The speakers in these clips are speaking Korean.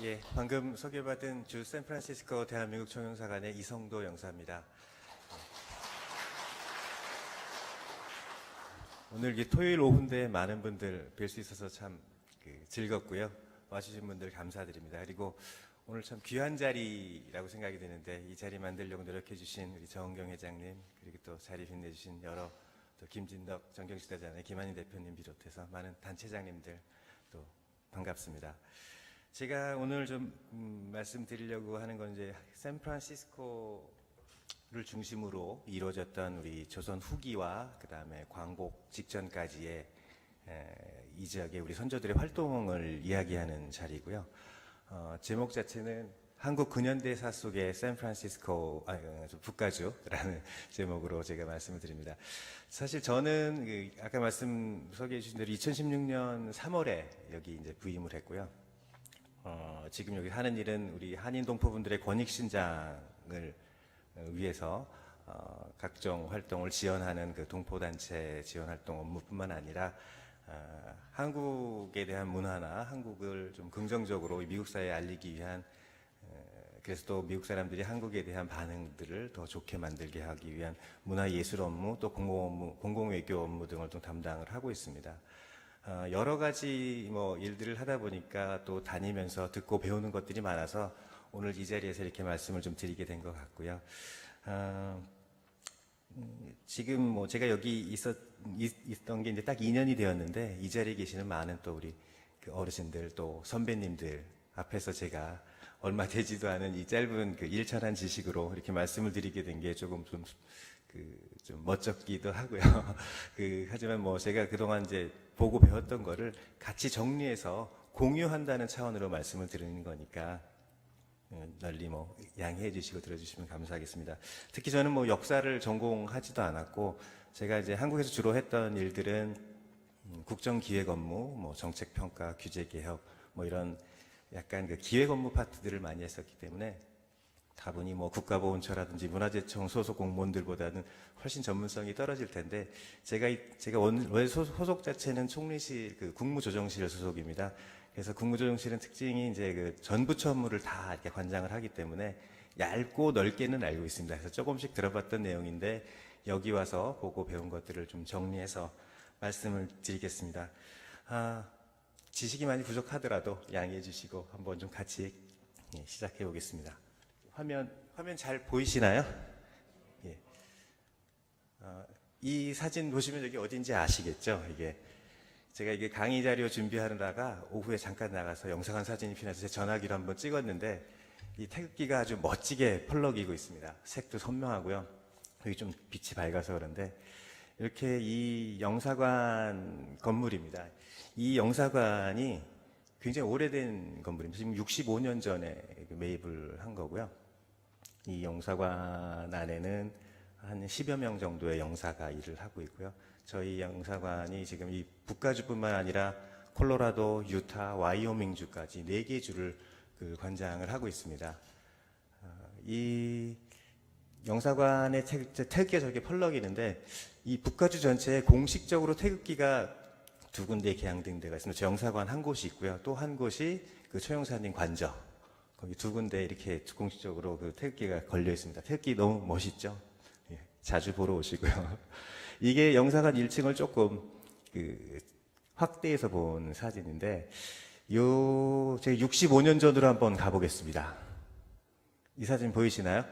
예, 방금 소개받은 주 샌프란시스코 대한민국 총영사관의 이성도 영사입니다. 오늘 이 토요일 오후인데 많은 분들 뵐 수 있어서 참 즐겁고요. 와주신 분들 감사드립니다. 그리고 오늘 참 귀한 자리라고 생각이 드는데 이 자리 만들려고 노력해 주신 우리 정은경 회장님, 그리고 또 자리 빛내주신 여러 또 김진덕 정경시대장의 김한희 대표님 비롯해서 많은 단체장님들 또 반갑습니다. 제가 오늘 좀 말씀드리려고 하는 건 이제 샌프란시스코를 중심으로 이루어졌던 우리 조선 후기와 그 다음에 광복 직전까지의 이 지역의 우리 선조들의 활동을 이야기하는 자리고요. 제목 자체는 한국 근현대사 속의 샌프란시스코 북가주라는 제목으로 제가 말씀을 드립니다. 사실 저는 아까 소개해 주신 대로 2016년 3월에 여기 이제 부임을 했고요. 지금 여기 하는 일은 우리 한인 동포분들의 권익 신장을 위해서 각종 활동을 지원하는 그 동포단체 지원 활동 업무뿐만 아니라 한국에 대한 문화나 한국을 좀 긍정적으로 미국 사회에 알리기 위한 그래서 또 미국 사람들이 한국에 대한 반응들을 더 좋게 만들게 하기 위한 문화예술 업무 또 공공외교 업무 등을 좀 담당을 하고 있습니다. 여러 가지 일들을 하다 보니까 또 다니면서 듣고 배우는 것들이 많아서 오늘 이 자리에서 이렇게 말씀을 좀 드리게 된 것 같고요. 지금 제가 여기 있던 게 이제 딱 2년이 되었는데 이 자리에 계시는 많은 또 우리 그 어르신들 또 선배님들 앞에서 제가 얼마 되지도 않은 이 짧은 일천한 지식으로 이렇게 말씀을 드리게 된 게 조금 좀 멋쩍기도 하고요. 하지만 제가 그동안 이제 보고 배웠던 거를 같이 정리해서 공유한다는 차원으로 말씀을 드리는 거니까 널리 양해해 주시고 들어주시면 감사하겠습니다. 특히 저는 역사를 전공하지도 않았고 제가 이제 한국에서 주로 했던 일들은 국정기획 업무, 정책평가, 규제개혁 이런 약간 기획 업무 파트들을 많이 했었기 때문에 다분히 국가보훈처라든지 문화재청 소속 공무원들보다는 훨씬 전문성이 떨어질 텐데 제가 원래 소속 자체는 총리실 국무조정실 소속입니다. 그래서 국무조정실은 특징이 이제 전부처 업무를 다 이렇게 관장을 하기 때문에 얇고 넓게는 알고 있습니다. 그래서 조금씩 들어봤던 내용인데 여기 와서 보고 배운 것들을 좀 정리해서 말씀을 드리겠습니다. 지식이 많이 부족하더라도 양해해 주시고 한번 좀 같이 시작해 보겠습니다. 화면 잘 보이시나요? 예. 이 사진 보시면 여기 어딘지 아시겠죠? 제가 강의 자료 준비하느라가 오후에 잠깐 나가서 영상한 사진이 필요해서 제 전화기로 한번 찍었는데 이 태극기가 아주 멋지게 펄럭이고 있습니다. 색도 선명하고요. 여기 좀 빛이 밝아서 그런데 이렇게 이 영사관 건물입니다. 이 영사관이 굉장히 오래된 건물입니다. 지금 65년 전에 매입을 한 거고요. 이 영사관 안에는 한 10여 명 정도의 영사가 일을 하고 있고요. 저희 영사관이 지금 이 북가주뿐만 아니라 콜로라도, 유타, 와이오밍주까지 4개 주를 관장을 하고 있습니다. 이 영사관의 태극기가 저렇게 펄럭이는데 이 북가주 전체에 공식적으로 태극기가 2군데 개항된 데가 있습니다. 저 영사관 한 곳이 있고요. 또 한 곳이 초영사님 관저 거기 2군데 이렇게 공식적으로 태극기가 걸려 있습니다. 태극기 너무 멋있죠? 예, 자주 보러 오시고요. 이게 영사관 1층을 조금 확대해서 본 사진인데 제가 65년 전으로 한번 가보겠습니다. 이 사진 보이시나요?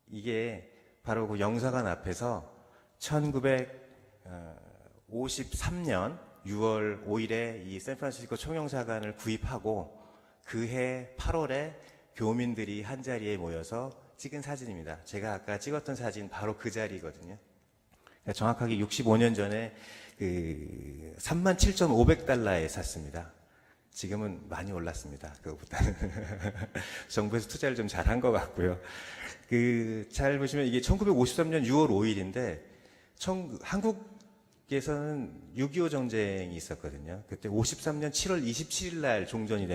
이게 바로 영사관 앞에서 1953년 6월 5일에 이 샌프란시스코 총영사관을 구입하고 그해 8월에 교민들이 한자리에 모여서 찍은 사진입니다. 제가 아까 찍었던 사진 바로 그 자리거든요. 그러니까 정확하게 65년 전에 37,500달러에 샀습니다. 지금은 많이 올랐습니다. 그거보다는. 정부에서 투자를 좀 잘한 것 같고요. 잘 보시면 이게 1953년 6월 5일인데 한국에서는 6.25 전쟁이 있었거든요. 그때 53년 7월 27일 날 정전이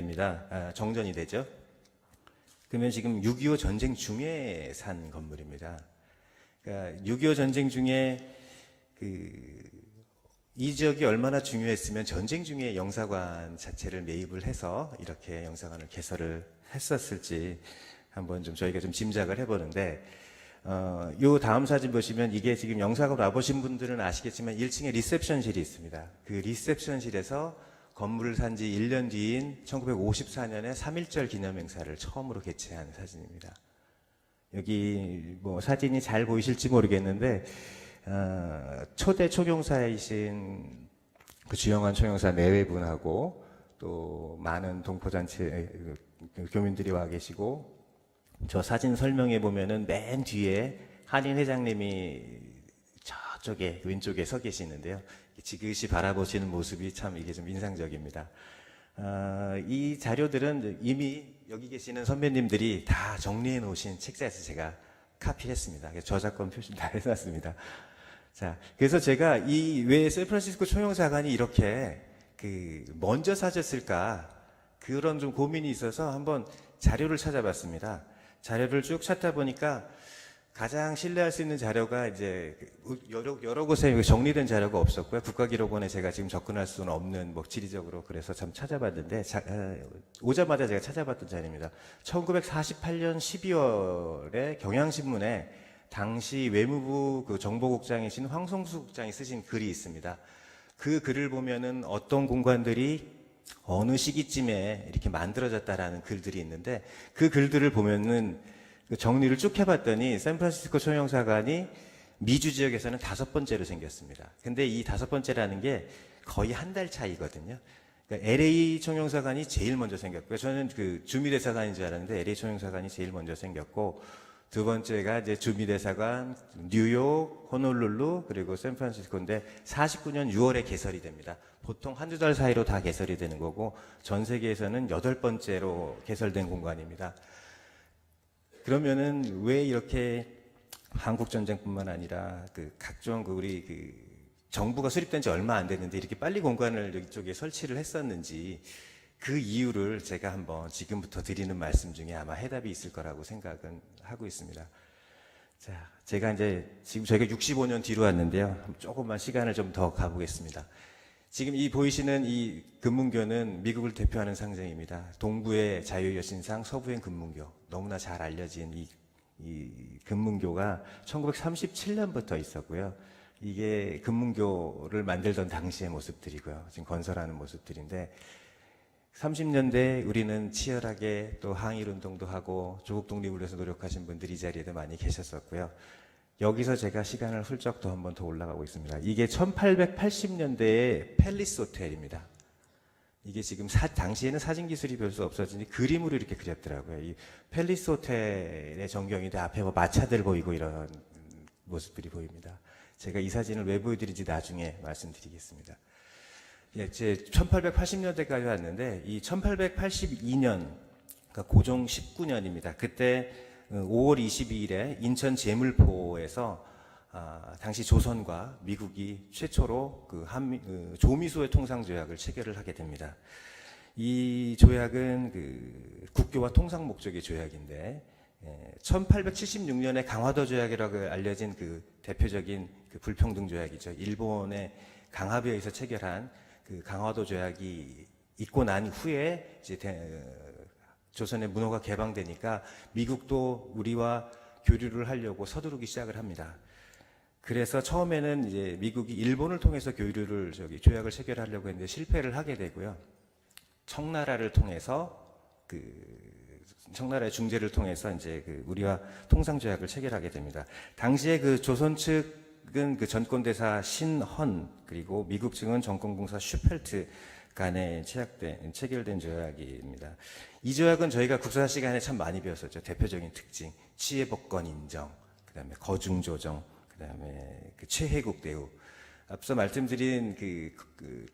되죠. 그러면 지금 6.25 전쟁 중에 산 건물입니다. 그러니까 6.25 전쟁 중에 이 지역이 얼마나 중요했으면 전쟁 중에 영사관 자체를 매입을 해서 이렇게 영사관을 개설을 했었을지 한번 좀 저희가 좀 짐작을 해보는데, 요 다음 사진 보시면 이게 지금 영사관 와보신 분들은 아시겠지만 1층에 리셉션실이 있습니다. 그 리셉션실에서 건물을 산 지 1년 뒤인 1954년에 3.1절 기념행사를 처음으로 개최한 사진입니다. 여기 뭐 사진이 잘 보이실지 모르겠는데, 초대 초경사이신 그 주영환 초경사 내외분하고 또 많은 동포단체 교민들이 와 계시고, 저 사진 설명해 보면은 맨 뒤에 한인 회장님이 저쪽에 왼쪽에 서 계시는데요. 지그시 바라보시는 모습이 참 이게 좀 인상적입니다. 이 자료들은 이미 여기 계시는 선배님들이 다 정리해 놓으신 책자에서 제가 카피했습니다. 저작권 표시 다 해놨습니다. 자, 그래서 제가 이 왜 샌프란시스코 총영사관이 이렇게 먼저 사졌을까, 그런 좀 고민이 있어서 한번 자료를 찾아봤습니다. 자료를 쭉 찾다 보니까 가장 신뢰할 수 있는 자료가 이제 여러 곳에 정리된 자료가 없었고요. 국가기록원에 제가 지금 접근할 수는 없는 뭐 지리적으로, 그래서 참 찾아봤는데 오자마자 제가 찾아봤던 자료입니다. 1948년 12월에 경향신문에 당시 외무부 그 정보국장이신 황성수 국장이 쓰신 글이 있습니다. 그 글을 보면은 어떤 공간들이 어느 시기쯤에 이렇게 만들어졌다라는 글들이 있는데, 그 글들을 보면은 정리를 쭉 해봤더니 샌프란시스코 총영사관이 미주 지역에서는 5번째로 생겼습니다. 근데 이 5번째라는 게 거의 한 달 차이거든요. 그러니까 LA 총영사관이 제일 먼저 생겼고요. 저는 그 주미대사관인 줄 알았는데 LA 총영사관이 제일 먼저 생겼고, 두 번째가 이제 주미대사관, 뉴욕, 호놀룰루, 그리고 샌프란시스코인데 49년 6월에 개설이 됩니다. 보통 한두 달 사이로 다 개설이 되는 거고, 전 세계에서는 8번째로 개설된 공간입니다. 그러면은 왜 이렇게 한국 전쟁뿐만 아니라 각종 우리 정부가 수립된 지 얼마 안 됐는데 이렇게 빨리 공간을 이쪽에 설치를 했었는지, 그 이유를 제가 한번 지금부터 드리는 말씀 중에 아마 해답이 있을 거라고 생각은 하고 있습니다. 자, 제가 이제 지금 저희가 65년 뒤로 왔는데요. 조금만 시간을 좀 더 가보겠습니다. 지금 이 보이시는 이 금문교는 미국을 대표하는 상징입니다. 동부의 자유여신상, 서부의 금문교. 너무나 잘 알려진 이 금문교가 1937년부터 있었고요. 이게 금문교를 만들던 당시의 모습들이고요. 지금 건설하는 모습들인데, 30년대 우리는 치열하게 또 항일운동도 하고 조국 독립을 위해서 노력하신 분들이 이 자리에도 많이 계셨었고요. 여기서 제가 시간을 훌쩍 더 한번 더 올라가고 있습니다. 이게 1880년대의 팰리스 호텔입니다. 이게 지금 당시에는 사진 기술이 별로 없어지니 그림으로 이렇게 그렸더라고요. 이 팰리스 호텔의 전경인데 앞에 뭐 마차들 보이고 이런 모습들이 보입니다. 제가 이 사진을 왜 보여드린지 나중에 말씀드리겠습니다. 예, 제 1880년대까지 왔는데, 이 1882년, 그러니까 고종 19년입니다. 그때 5월 22일에 인천 제물포에서 당시 조선과 미국이 최초로 조미소의 통상조약을 체결을 하게 됩니다. 이 조약은 국교와 통상 목적의 조약인데, 1876년에 강화도 조약이라고 알려진 대표적인 불평등 조약이죠. 일본의 강압에 의해서 체결한 강화도 조약이 있고 난 후에 이제 조선의 문호가 개방되니까 미국도 우리와 교류를 하려고 서두르기 시작을 합니다. 그래서 처음에는 이제 미국이 일본을 통해서 조약을 체결하려고 했는데 실패를 하게 되고요. 청나라를 통해서 청나라의 중재를 통해서 이제 우리와 통상조약을 체결하게 됩니다. 당시에 조선 측은 전권대사 신헌, 그리고 미국 측은 전권공사 슈펠트 간에 체결된 조약입니다. 이 조약은 저희가 국사 시간에 참 많이 배웠었죠. 대표적인 특징, 치해복권 인정, 그 다음에 거중조정, 그 다음에 최혜국 대우. 앞서 말씀드린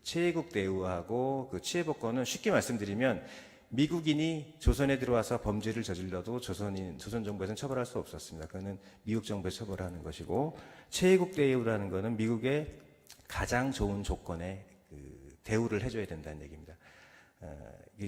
최혜국 대우하고 치해복권은 쉽게 말씀드리면, 미국인이 조선에 들어와서 범죄를 저질러도 조선 정부에서는 처벌할 수 없었습니다. 그거는 미국 정부에 처벌하는 것이고, 최혜국 대우라는 것은 미국의 가장 좋은 조건에 대우를 해줘야 된다는 얘기입니다.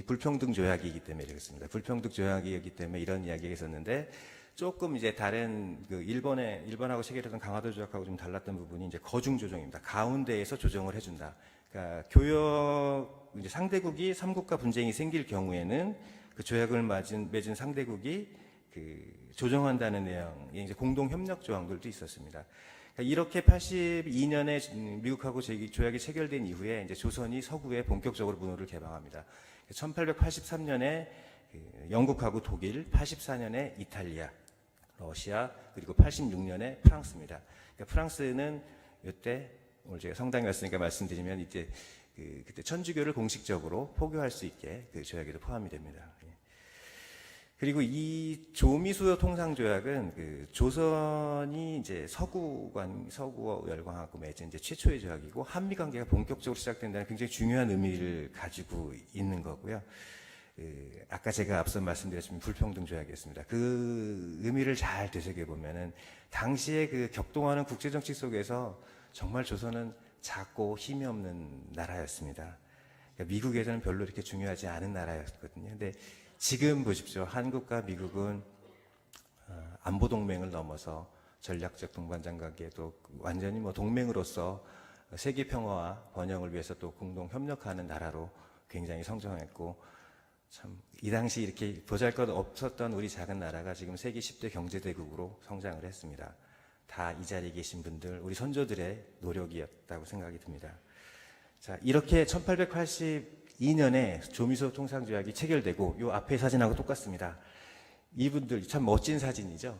불평등 조약이기 때문에 그렇습니다. 불평등 조약이기 때문에 이런 이야기가 있었는데, 조금 이제 다른 그 일본하고 체결했던 강화도 조약하고 좀 달랐던 부분이 이제 거중 조정입니다. 가운데에서 조정을 해준다. 그러니까 교역 이제 상대국이 삼국가 분쟁이 생길 경우에는 그 조약을 맺은 상대국이 그 조정한다는 내용의 이제 공동 협력 조항들도 있었습니다. 그러니까 이렇게 82년에 미국하고 조약이 체결된 이후에 이제 조선이 서구에 본격적으로 문호를 개방합니다. 1883년에 영국하고 독일, 84년에 이탈리아, 러시아, 그리고 86년에 프랑스입니다. 그러니까 프랑스는 이때 오늘 제가 성당에 왔으니까 말씀드리면 이제 그때 천주교를 공식적으로 포교할 수 있게 그 조약에도 포함이 됩니다. 그리고 이 조미수요 통상조약은 그 조선이 이제 서구와 열강하고 맺은 이제 최초의 조약이고 한미 관계가 본격적으로 시작된다는 굉장히 중요한 의미를 가지고 있는 거고요. 아까 제가 앞서 말씀드렸지만 불평등 조약이었습니다. 그 의미를 잘 되새겨 보면은 당시에 그 격동하는 국제 정치 속에서 정말 조선은 작고 힘이 없는 나라였습니다. 그러니까 미국에서는 별로 이렇게 중요하지 않은 나라였거든요. 근데 지금 보십시오. 한국과 미국은 안보 동맹을 넘어서 전략적 동반자 관계도 완전히 뭐 동맹으로서 세계 평화와 번영을 위해서 또 공동 협력하는 나라로 굉장히 성장했고 참 이 당시 이렇게 보잘것 없었던 우리 작은 나라가 지금 세계 10대 경제대국으로 성장을 했습니다. 다 이 자리에 계신 분들, 우리 선조들의 노력이었다고 생각이 듭니다. 자, 이렇게 1882년에 조미소 통상조약이 체결되고 이 앞에 사진하고 똑같습니다. 이분들 참 멋진 사진이죠.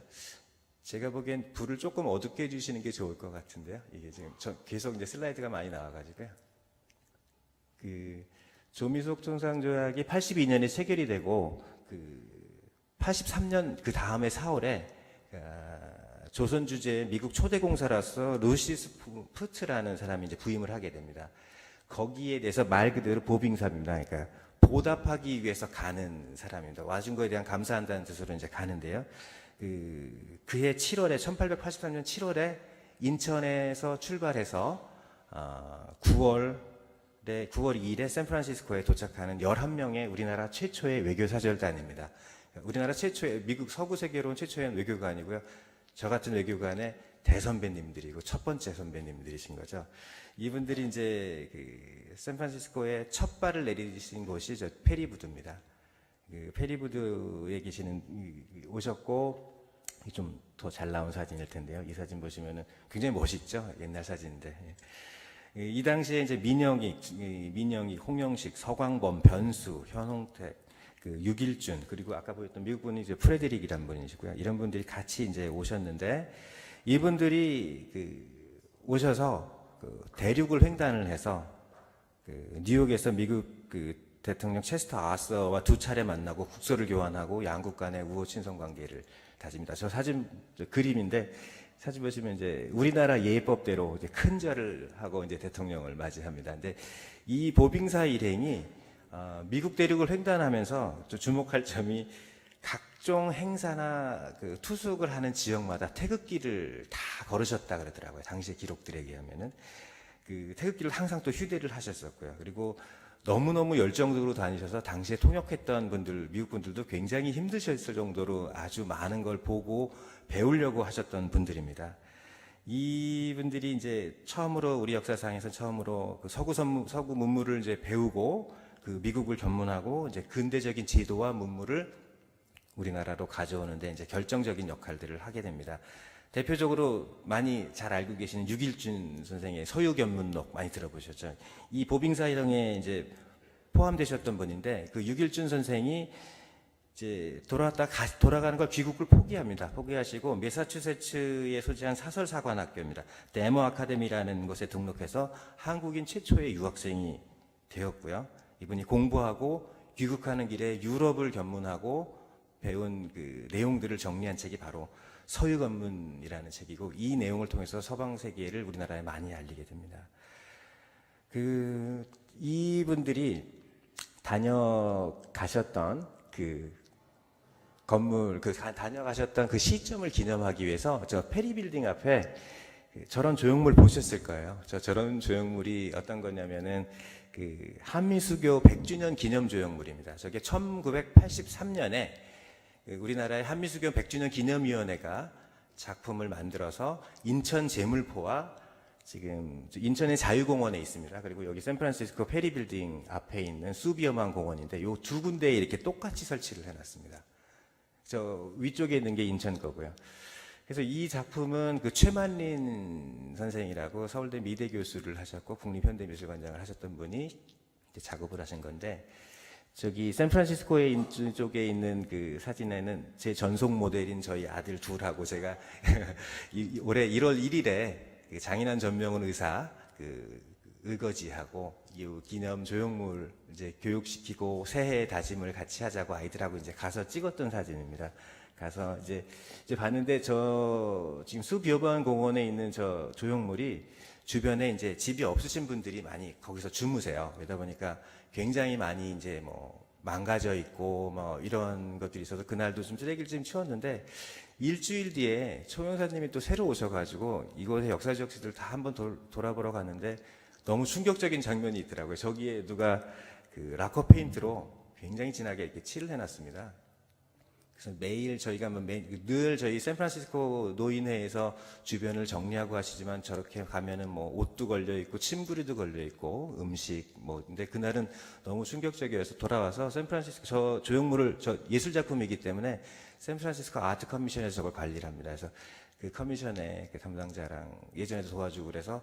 제가 보기엔 불을 조금 어둡게 해주시는 게 좋을 것 같은데요. 이게 지금 계속 이제 슬라이드가 많이 나와가지고요. 조미소 통상조약이 82년에 체결이 되고 83년 그 다음에 4월에 조선 주재의 미국 초대 공사로서 루시스 푸트라는 사람이 이제 부임을 하게 됩니다. 거기에 대해서 말 그대로 보빙삽입니다. 그러니까 보답하기 위해서 가는 사람입니다. 와준 거에 대한 감사한다는 뜻으로 이제 가는데요. 그해 7월에 1883년 7월에 인천에서 출발해서 9월 2일에 샌프란시스코에 도착하는 11명의 우리나라 최초의 외교사절단입니다. 우리나라 최초의 미국 서구 세계로는 최초의 외교관이고요. 저 같은 외교관의 대선배님들이고 첫 번째 선배님들이신 거죠. 이분들이 이제 샌프란시스코에 첫 발을 내리신 곳이 저 페리부드입니다. 페리부드에 오셨고 좀 더 잘 나온 사진일 텐데요. 이 사진 보시면은 굉장히 멋있죠. 옛날 사진인데. 이 당시에 이제 민영익, 홍영식, 서광범, 변수, 현홍택, 유길준, 그리고 아까 보였던 미국 분이 이제 프레드릭이라는 분이시고요. 이런 분들이 같이 이제 오셨는데, 이분들이 오셔서 대륙을 횡단을 해서 뉴욕에서 미국 대통령 체스터 아서와 2차례 만나고 국서를 교환하고 양국 간의 우호 친선 관계를 다집니다. 저 사진 그림인데 사진 보시면 이제 우리나라 예법대로 이제 큰 절을 하고 이제 대통령을 맞이합니다. 근데 이 보빙사 일행이 미국 대륙을 횡단하면서 주목할 점이 각종 행사나 투숙을 하는 지역마다 태극기를 다 걸으셨다 그러더라고요. 당시의 기록들에 의하면은 태극기를 항상 또 휴대를 하셨었고요. 그리고 너무너무 열정적으로 다니셔서 당시에 통역했던 분들, 미국 분들도 굉장히 힘드셨을 정도로 아주 많은 걸 보고 배우려고 하셨던 분들입니다. 이분들이 이제 처음으로 우리 역사상에서 처음으로 서구 문물을 이제 배우고 미국을 견문하고 이제 근대적인 지도와 문물을 우리나라로 가져오는데 이제 결정적인 역할들을 하게 됩니다. 대표적으로 많이 잘 알고 계시는 유길준 선생의 서유견문록 많이 들어보셨죠? 이 보빙사 일행에 이제 포함되셨던 분인데 유길준 선생이 이제 돌아가는 걸 귀국을 포기합니다. 포기하시고 매사추세츠에 소재한 사설사관학교입니다. 데모 아카데미라는 곳에 등록해서 한국인 최초의 유학생이 되었고요. 이분이 공부하고 귀국하는 길에 유럽을 견문하고 배운 내용들을 정리한 책이 바로 서유견문이라는 책이고 이 내용을 통해서 서방 세계를 우리나라에 많이 알리게 됩니다. 이분들이 다녀가셨던 건물, 다녀가셨던 시점을 기념하기 위해서 저 페리빌딩 앞에 저런 조형물 보셨을 거예요. 저런 조형물이 어떤 거냐면은 한미수교 100주년 기념 조형물입니다. 저게 1983년에 우리나라의 한미수교 100주년 기념위원회가 작품을 만들어서 인천 제물포와 지금 인천의 자유공원에 있습니다. 그리고 여기 샌프란시스코 페리빌딩 앞에 있는 수비어만 공원인데 요 두 군데에 이렇게 똑같이 설치를 해놨습니다. 저 위쪽에 있는 게 인천 거고요. 그래서 이 작품은 그 최만린 선생이라고 서울대 미대 교수를 하셨고 국립현대미술관장을 하셨던 분이 이제 작업을 하신 건데, 저기 샌프란시스코에 쪽에 있는 그 사진에는 제 전속 모델인 저희 아들 둘하고 제가 올해 1월 1일에 장인환 전명훈 의사 그 의거지하고 이 기념 조형물 이제 교육시키고 새해 다짐을 같이 하자고 아이들하고 이제 가서 찍었던 사진입니다. 가서 이제 봤는데 저 지금 수비어반 공원에 있는 저 조형물이 주변에 이제 집이 없으신 분들이 많이 거기서 주무세요. 그러다 보니까 굉장히 많이 이제 뭐 망가져 있고 뭐 이런 것들이 있어서 그날도 좀 쓰레기를 좀 치웠는데, 일주일 뒤에 총영사님이 또 새로 오셔가지고 이곳의 역사적 시들을 다 한번 돌아보러 갔는데 너무 충격적인 장면이 있더라고요. 저기에 누가 그 라커 페인트로 굉장히 진하게 이렇게 칠을 해놨습니다. 그래서 매일 저희가 늘 저희 샌프란시스코 노인회에서 주변을 정리하고 하시지만 저렇게 가면은 뭐 옷도 걸려 있고 침구리도 걸려 있고 음식 뭐, 근데 그날은 너무 충격적이어서 돌아와서 샌프란시스코 저 조형물을 저 예술 작품이기 때문에 샌프란시스코 아트 커미션에서 저걸 관리를 합니다. 그래서 그 커미션의 그 담당자랑 예전에도 도와주고 그래서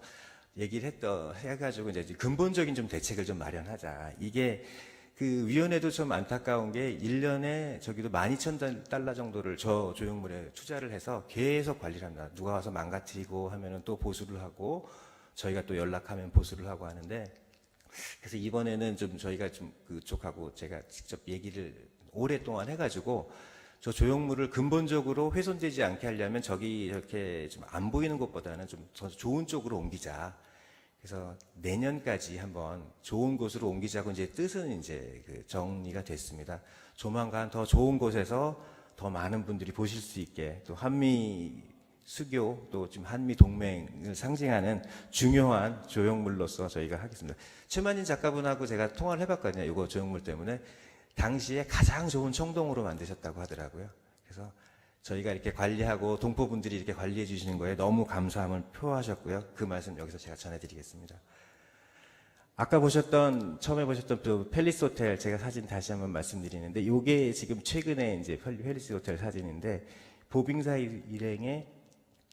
얘기를 해가지고 이제 근본적인 좀 대책을 좀 마련하자. 이게 그 위원회도 좀 안타까운 게 1년에 저기도 12,000달러 정도를 저 조형물에 투자를 해서 계속 관리를 합니다. 누가 와서 망가뜨리고 하면은 또 보수를 하고 저희가 또 연락하면 보수를 하고 하는데, 그래서 이번에는 좀 저희가 좀 그쪽하고 제가 직접 얘기를 오랫동안 해가지고 저 조형물을 근본적으로 훼손되지 않게 하려면 저기 이렇게 좀 안 보이는 것보다는 좀 더 좋은 쪽으로 옮기자. 그래서 내년까지 한번 좋은 곳으로 옮기자고 이제 뜻은 이제 그 정리가 됐습니다. 조만간 더 좋은 곳에서 더 많은 분들이 보실 수 있게, 또 한미 수교 또 지금 한미 동맹을 상징하는 중요한 조형물로서 저희가 하겠습니다. 최만인 작가분하고 제가 통화를 해봤거든요. 이거 조형물 때문에 당시에 가장 좋은 청동으로 만드셨다고 하더라고요. 그래서 저희가 이렇게 관리하고 동포분들이 이렇게 관리해 주시는 거에 너무 감사함을 표하셨고요. 그 말씀 여기서 제가 전해드리겠습니다. 아까 처음에 보셨던 그 팰리스 호텔 제가 사진 다시 한번 말씀드리는데, 이게 지금 최근에 이제 팰리스 호텔 사진인데 보빙사 일행의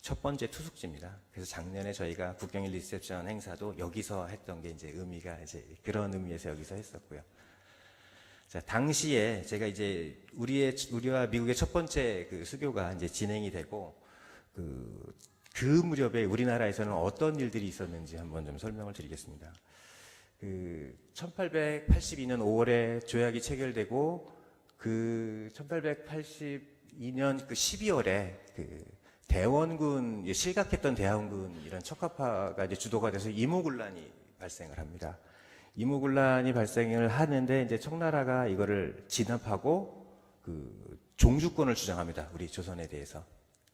첫 번째 투숙지입니다. 그래서 작년에 저희가 국경일 리셉션 행사도 여기서 했던 게 이제 의미가 이제 그런 의미에서 여기서 했었고요. 자, 당시에 제가 이제 우리와 미국의 첫 번째 그 수교가 이제 진행이 되고 그 무렵에 우리나라에서는 어떤 일들이 있었는지 한번 좀 설명을 드리겠습니다. 1882년 5월에 조약이 체결되고 1882년 12월에 대원군 실각했던 대원군 이런 척화파가 이제 주도가 돼서 이모군란이 발생을 합니다. 이모군란이 발생을 하는데 이제 청나라가 이거를 진압하고 종주권을 주장합니다. 우리 조선에 대해서.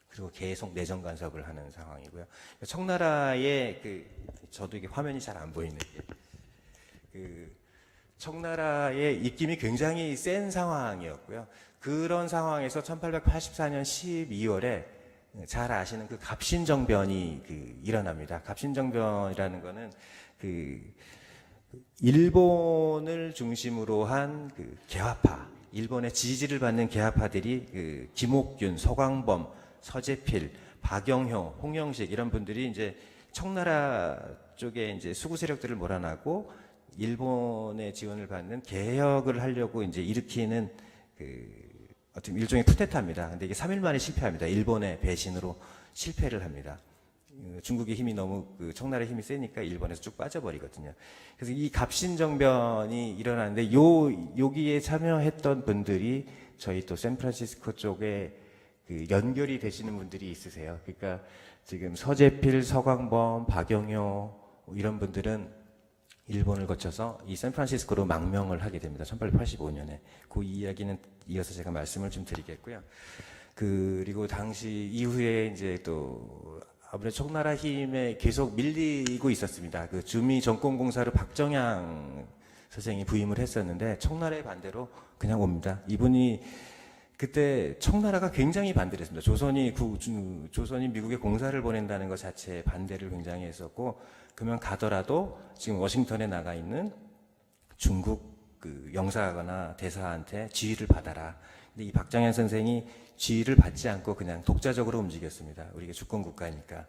그리고 계속 내정 간섭을 하는 상황이고요. 청나라의 저도 이게 화면이 잘 안 보이는 게 청나라의 입김이 굉장히 센 상황이었고요. 그런 상황에서 1884년 12월에 잘 아시는 갑신정변이 일어납니다. 갑신정변이라는 거는 일본을 중심으로 한 개화파, 일본의 지지를 받는 개화파들이 김옥균, 서광범, 서재필, 박영효, 홍영식 이런 분들이 이제 청나라 쪽에 이제 수구 세력들을 몰아나고 일본의 지원을 받는 개혁을 하려고 이제 일으키는 어떤 일종의 쿠데타입니다. 근데 이게 3일 만에 실패합니다. 일본의 배신으로 실패를 합니다. 중국의 힘이 너무 청나라의 힘이 세니까 일본에서 쭉 빠져버리거든요. 그래서 이 갑신정변이 일어나는데 여기에 참여했던 분들이 저희 또 샌프란시스코 쪽에 연결이 되시는 분들이 있으세요. 그러니까 지금 서재필, 서광범, 박영효 이런 분들은 일본을 거쳐서 이 샌프란시스코로 망명을 하게 됩니다. 1885년에. 그 이야기는 이어서 제가 말씀을 좀 드리겠고요. 그리고 당시 이후에 이제 또 아무래도 청나라 힘에 계속 밀리고 있었습니다. 주미 정권공사로 박정양 선생이 부임을 했었는데 청나라의 반대로 그냥 옵니다. 이분이 그때 청나라가 굉장히 반대를 했습니다. 조선이 미국에 공사를 보낸다는 것 자체에 반대를 굉장히 했었고, 그러면 가더라도 지금 워싱턴에 나가 있는 중국 그 영사거나 대사한테 지휘를 받아라. 근데 이 박정현 선생이 지휘를 받지 않고 그냥 독자적으로 움직였습니다. 우리가 주권 국가니까.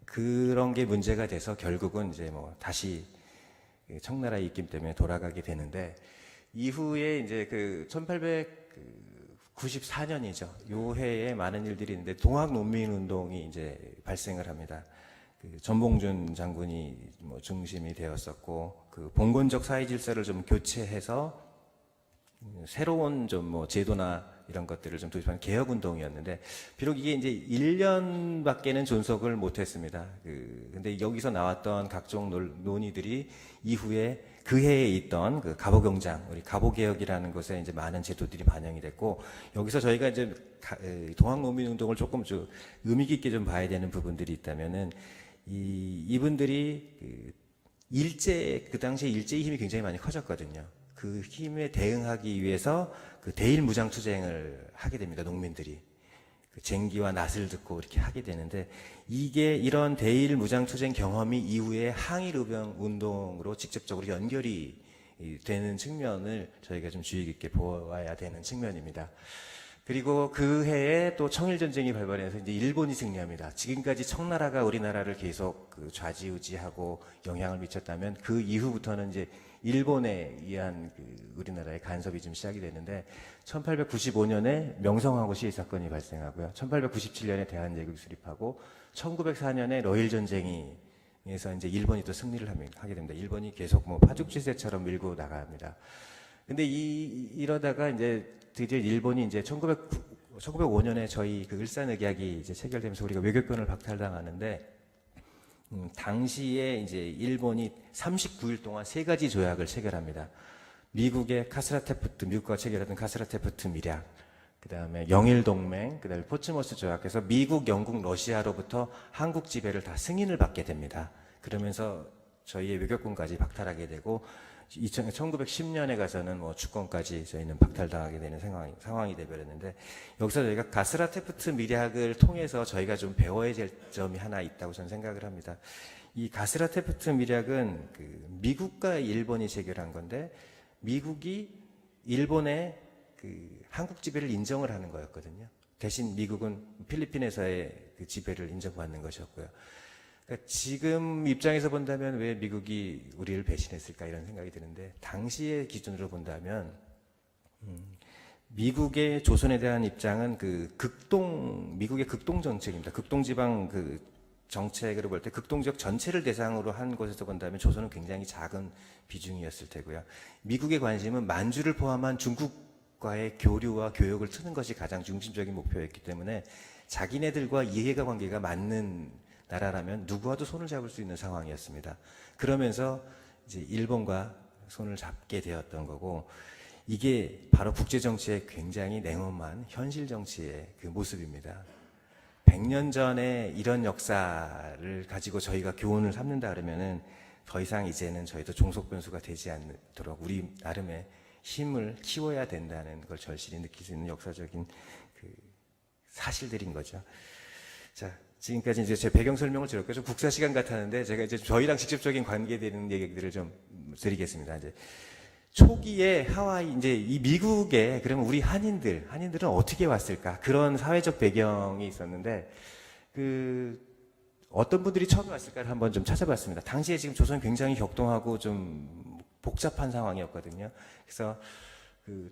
그런 게 문제가 돼서 결국은 이제 뭐 다시 청나라의 입김 때문에 돌아가게 되는데, 이후에 이제 그 1894년이죠. 요 해에 많은 일들이 있는데 동학농민운동이 이제 발생을 합니다. 그 전봉준 장군이 뭐 중심이 되었었고, 그 봉건적 사회 질서를 좀 교체해서 새로운 좀 뭐 제도나 이런 것들을 좀 도입하는 개혁 운동이었는데, 비록 이게 이제 1년밖에는 존속을 못했습니다. 근데 여기서 나왔던 각종 논의들이 이후에 그 해에 있던 그 갑오경장, 우리 갑오개혁이라는 것에 이제 많은 제도들이 반영이 됐고, 여기서 저희가 이제 동학농민운동을 조금 좀 의미 깊게 좀 봐야 되는 부분들이 있다면은, 이분들이 그 당시에 일제의 힘이 굉장히 많이 커졌거든요. 그 힘에 대응하기 위해서 그 대일 무장 투쟁을 하게 됩니다. 농민들이 그 쟁기와 낫을 듣고 이렇게 하게 되는데, 이게 이런 대일 무장 투쟁 경험이 이후에 항일 의병 운동으로 직접적으로 연결이 되는 측면을 저희가 좀 주의 깊게 보아야 되는 측면입니다. 그리고 그 해에 또 청일전쟁이 발발해서 이제 일본이 승리합니다. 지금까지 청나라가 우리나라를 계속 그 좌지우지하고 영향을 미쳤다면, 그 이후부터는 이제 일본에 의한 그 우리나라의 간섭이 좀 시작이 되는데, 1895년에 명성황후 시해 사건이 발생하고요. 1897년에 대한제국이 수립하고, 1904년에 러일 전쟁에서 이제 일본이 또 승리를 하게 됩니다. 일본이 계속 뭐 파죽지세처럼 밀고 나갑니다. 근데 이러다가 이제 드디어 일본이 이제 1905년에 저희 그 일산의학이 이제 체결되면서 우리가 외교권을 박탈당하는데, 당시에 이제 일본이 39일 동안 3가지 조약을 체결합니다. 미국의 카스라테프트, 미국과 체결했던 카스라테프트 밀약, 그 다음에 영일동맹, 그 다음에 포츠머스 조약에서 미국, 영국, 러시아로부터 한국 지배를 다 승인을 받게 됩니다. 그러면서 저희의 외교권까지 박탈하게 되고, 1910년에 가서는 뭐 주권까지 저희는 박탈당하게 되는 상황이 되버렸는데, 여기서 저희가 가스라테프트 밀약을 통해서 저희가 좀 배워야 될 점이 하나 있다고 저는 생각을 합니다. 이 가스라테프트 밀약은 그 미국과 일본이 체결한 건데, 미국이 일본의 그 한국 지배를 인정을 하는 거였거든요. 대신 미국은 필리핀에서의 그 지배를 인정받는 것이었고요. 그러니까 지금 입장에서 본다면 왜 미국이 우리를 배신했을까 이런 생각이 드는데, 당시의 기준으로 본다면 미국의 조선에 대한 입장은 미국의 극동 정책입니다. 극동 지방 그 정책으로 볼 때 극동 지역 전체를 대상으로 한 것에서 본다면 조선은 굉장히 작은 비중이었을 테고요. 미국의 관심은 만주를 포함한 중국과의 교류와 교역을 트는 것이 가장 중심적인 목표였기 때문에, 자기네들과 이해가 관계가 맞는 나라라면 누구와도 손을 잡을 수 있는 상황이었습니다. 그러면서 이제 일본과 손을 잡게 되었던 거고, 이게 바로 국제정치의 굉장히 냉엄한 현실 정치의 그 모습입니다. 100년 전에 이런 역사를 가지고 저희가 교훈을 삼는다 그러면은 더 이상 이제는 저희도 종속변수가 되지 않도록 우리 나름의 힘을 키워야 된다는 걸 절실히 느낄 수 있는 역사적인 그 사실들인 거죠. 자, 지금까지 이제 제 배경 설명을 드렸고요. 좀 국사 시간 같았는데, 제가 이제 저희랑 직접적인 관계되는 얘기들을 좀 드리겠습니다. 이제 초기에 하와이, 이제 이 미국에 그러면 우리 한인들은 어떻게 왔을까? 그런 사회적 배경이 있었는데, 어떤 분들이 처음에 왔을까를 한번 좀 찾아봤습니다. 당시에 지금 조선이 굉장히 격동하고 좀 복잡한 상황이었거든요. 그래서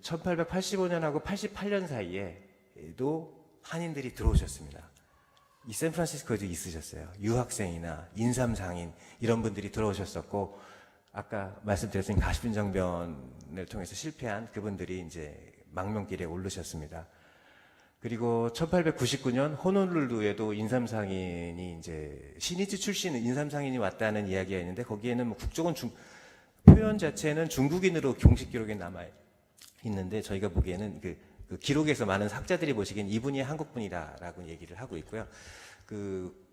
1885년하고 88년 사이에도 한인들이 들어오셨습니다. 이 샌프란시스코에도 있으셨어요. 유학생이나 인삼상인 이런 분들이 들어오셨었고, 아까 말씀드렸던 가십분 정변을 통해서 실패한 그분들이 이제 망명길에 오르셨습니다. 그리고 1899년 호놀룰루에도 인삼상인이 이제 신이지 출신 인삼상인이 왔다는 이야기가 있는데, 거기에는 뭐 국적은 표현 자체는 중국인으로 공식 기록에 남아 있는데, 저희가 보기에는 그 기록에서 많은 학자들이 보시기엔 이분이 한국분이다라고 얘기를 하고 있고요.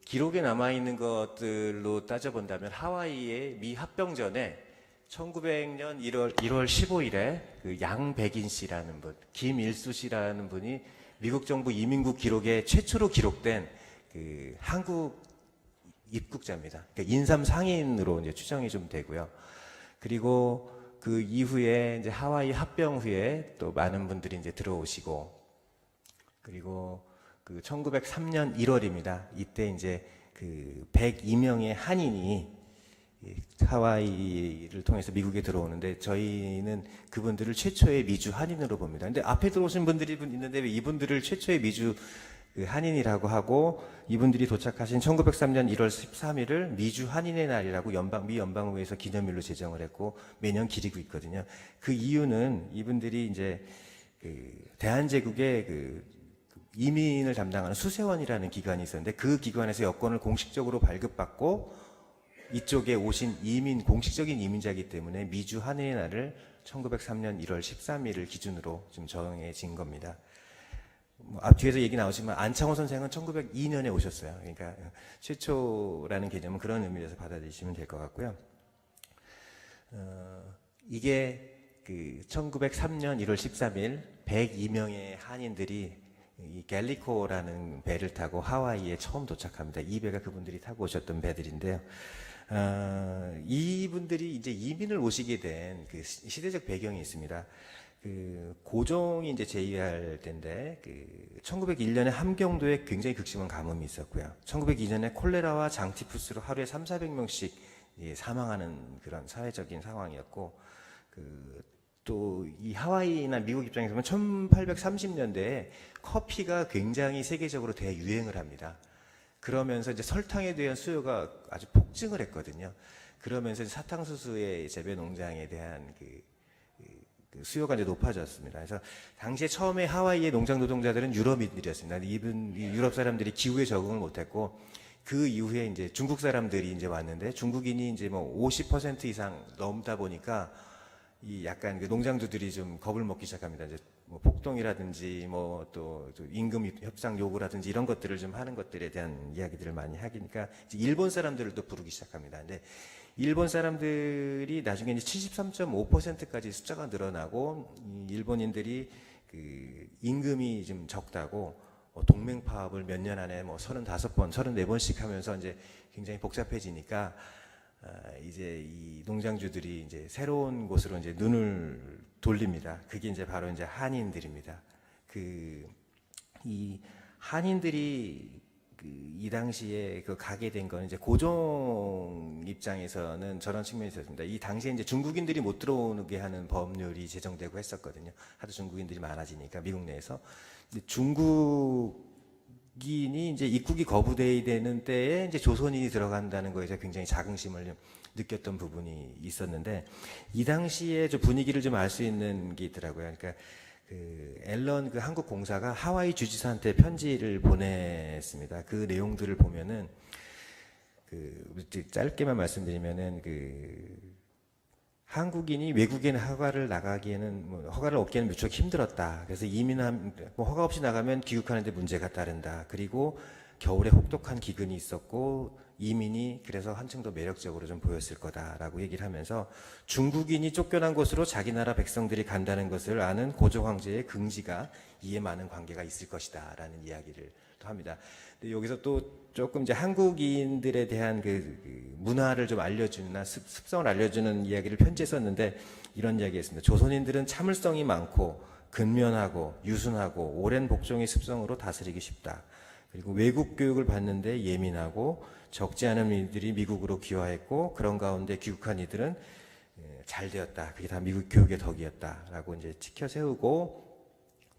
기록에 남아있는 것들로 따져본다면 하와이의 미 합병 전에 1900년 1월 15일에 그 양백인 씨라는 분, 김일수 씨라는 분이 미국 정부 이민국 기록에 최초로 기록된 그 한국 입국자입니다. 그러니까 인삼 상인으로 이제 추정이 좀 되고요. 그리고 그 이후에 이제 하와이 합병 후에 또 많은 분들이 이제 들어오시고, 그리고 그 1903년 1월입니다. 이때 이제 그 102명의 한인이 하와이를 통해서 미국에 들어오는데, 저희는 그분들을 최초의 미주 한인으로 봅니다. 근데 앞에 들어오신 분들이 있는데 왜 이분들을 최초의 미주 그 한인이라고 하고, 이분들이 도착하신 1903년 1월 13일을 미주 한인의 날이라고 미 연방의회에서 기념일로 제정을 했고 매년 기리고 있거든요. 그 이유는 이분들이 이제 그 대한제국의 그 이민을 담당하는 수세원이라는 기관이 있었는데, 그 기관에서 여권을 공식적으로 발급받고 이쪽에 오신 공식적인 이민자이기 때문에 미주 한인의 날을 1903년 1월 13일을 기준으로 좀 정해진 겁니다. 앞뒤에서 얘기 나오지만 안창호 선생은 1902년에 오셨어요. 그러니까 최초라는 개념은 그런 의미에서 받아들이시면 될 것 같고요. 이게 그 1903년 1월 13일 102명의 한인들이 이 갤리코라는 배를 타고 하와이에 처음 도착합니다. 이 배가 그분들이 타고 오셨던 배들인데요. 이분들이 이제 이민을 오시게 된 그 시대적 배경이 있습니다. 그 고종이 이제 제위할 때인데, 그 1901년에 함경도에 굉장히 극심한 가뭄이 있었고요. 1902년에 콜레라와 장티푸스로 하루에 300~400명씩 사망하는 그런 사회적인 상황이었고, 그 또 이 하와이나 미국 입장에서 보면 1830년대에 커피가 굉장히 세계적으로 대유행을 합니다. 그러면서 이제 설탕에 대한 수요가 아주 폭증을 했거든요. 그러면서 사탕수수의 재배 농장에 대한 그 수요가 이제 높아졌습니다. 그래서 당시에 처음에 하와이의 농장 노동자들은 유럽인들이었습니다. 이 유럽 사람들이 기후에 적응을 못했고, 그 이후에 이제 중국 사람들이 이제 왔는데, 중국인이 이제 뭐 50% 이상 넘다 보니까 이 약간 그 농장주들이 좀 겁을 먹기 시작합니다. 이제 뭐 폭동이라든지 뭐 또 임금 협상 요구라든지 이런 것들을 좀 하는 것들에 대한 이야기들을 많이 하니까 이제 일본 사람들을 또 부르기 시작합니다. 근데 일본 사람들이 나중에 이제 73.5%까지 숫자가 늘어나고, 일본인들이 그 임금이 좀 적다고 동맹 파업을 몇 년 안에 뭐 35번, 34번씩 하면서 이제 굉장히 복잡해지니까 이제 이 농장주들이 이제 새로운 곳으로 이제 눈을 돌립니다. 그게 이제 바로 이제 한인들입니다. 이 한인들이 이 당시에 그 가게 된 건 이제 고종 입장에서는 저런 측면이 있었습니다. 이 당시에 이제 중국인들이 못 들어오게 하는 법률이 제정되고 했었거든요. 하도 중국인들이 많아지니까 미국 내에서. 근데 중국인이 이제 입국이 거부되는 때에 이제 조선인이 들어간다는 거에서 굉장히 자긍심을 느꼈던 부분이 있었는데, 이 당시에 좀 분위기를 좀 알 수 있는 게 있더라고요. 그러니까 그 앨런 그 한국 공사가 하와이 주지사한테 편지를 보냈습니다. 그 내용들을 보면은 짧게만 말씀드리면은 한국인이 외국인 허가를 나가기에는 허가를 얻기에는 무척 힘들었다. 그래서 허가 없이 나가면 귀국하는데 문제가 따른다. 그리고 겨울에 혹독한 기근이 있었고 이민이 그래서 한층 더 매력적으로 좀 보였을 거다라고 얘기를 하면서, 중국인이 쫓겨난 곳으로 자기 나라 백성들이 간다는 것을 아는 고종 황제의 긍지가 이에 많은 관계가 있을 것이다라는 이야기를 또 합니다. 근데 여기서 또 조금 이제 한국인들에 대한 그 문화를 좀 알려주는, 습성을 알려주는 이야기를 편지에 썼는데, 이런 이야기였습니다. 조선인들은 참을성이 많고 근면하고 유순하고 오랜 복종의 습성으로 다스리기 쉽다. 그리고 외국 교육을 받는데 예민하고 적지 않은 이들이 미국으로 귀화했고, 그런 가운데 귀국한 이들은 잘 되었다. 그게 다 미국 교육의 덕이었다라고 이제 치켜 세우고,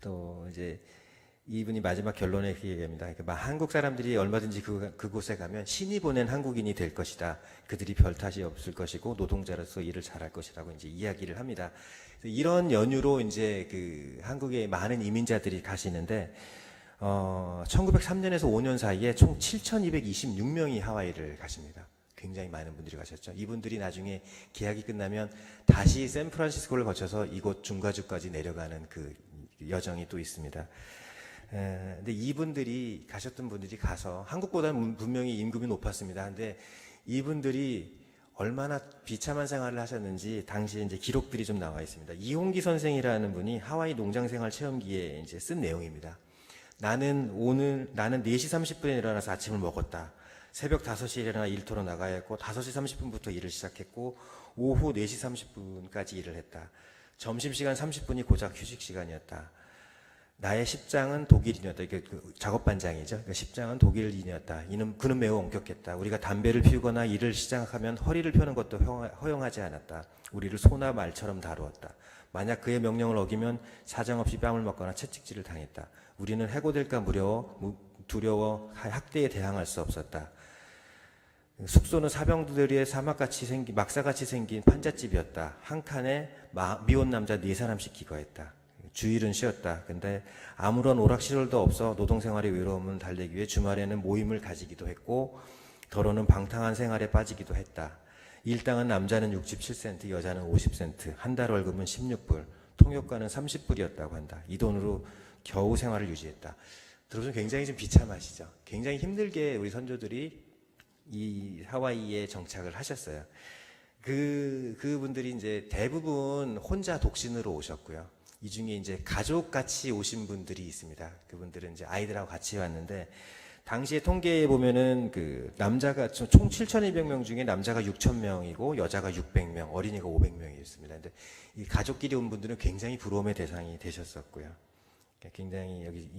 또 이제 이분이 마지막 결론에 이렇게 얘기합니다. 그러니까 한국 사람들이 얼마든지 그곳에 가면 신이 보낸 한국인이 될 것이다. 그들이 별 탓이 없을 것이고 노동자로서 일을 잘할 것이라고 이제 이야기를 합니다. 이런 연유로 이제 그 한국에 많은 이민자들이 가시는데, 1903년에서 5년 사이에 총 7,226명이 하와이를 가십니다. 굉장히 많은 분들이 가셨죠. 이분들이 나중에 계약이 끝나면 다시 샌프란시스코를 거쳐서 이곳 중과주까지 내려가는 그 여정이 또 있습니다. 근데 이분들이 가셨던 분들이 가서 한국보다는 분명히 임금이 높았습니다. 근데 이분들이 얼마나 비참한 생활을 하셨는지 당시에 이제 기록들이 좀 나와 있습니다. 이홍기 선생이라는 분이 하와이 농장생활 체험기에 이제 쓴 내용입니다. 나는 4시 30분에 일어나서 아침을 먹었다. 새벽 5시에 일어나 일터로 나가야 했고 5시 30분부터 일을 시작했고 오후 4시 30분까지 일을 했다. 점심시간 30분이 고작 휴식 시간이었다. 나의 십장은 독일인이었다. 이게 그 작업반장이죠. 그러니까 십장은 독일인이었다. 그는 매우 엄격했다. 우리가 담배를 피우거나 일을 시작하면 허리를 펴는 것도 허용하지 않았다. 우리를 소나 말처럼 다루었다. 만약 그의 명령을 어기면 사정없이 뺨을 먹거나 채찍질을 당했다. 우리는 해고될까 두려워 학대에 대항할 수 없었다. 숙소는 사병들의 막사같이 생긴 판잣집이었다. 한 칸에 미혼 남자 4사람씩 기거했다. 주일은 쉬었다. 근데 아무런 오락시설도 없어 노동생활의 외로움을 달래기 위해 주말에는 모임을 가지기도 했고 더러는 방탕한 생활에 빠지기도 했다. 일당은 남자는 67센트, 여자는 50센트, 한 달 월급은 16불, 통역가는 30불이었다고 한다. 이 돈으로 겨우 생활을 유지했다. 들어보면 굉장히 좀 비참하시죠. 굉장히 힘들게 우리 선조들이 이 하와이에 정착을 하셨어요. 그분들이 이제 대부분 혼자 독신으로 오셨고요. 이 중에 이제 가족같이 오신 분들이 있습니다. 그분들은 이제 아이들하고 같이 왔는데, 당시에 통계에 보면은 그 남자가 총 7,200명 중에 남자가 6,000명이고 여자가 600명, 어린이가 500명이었습니다. 근데 이 가족끼리 온 분들은 굉장히 부러움의 대상이 되셨었고요. 굉장히 여기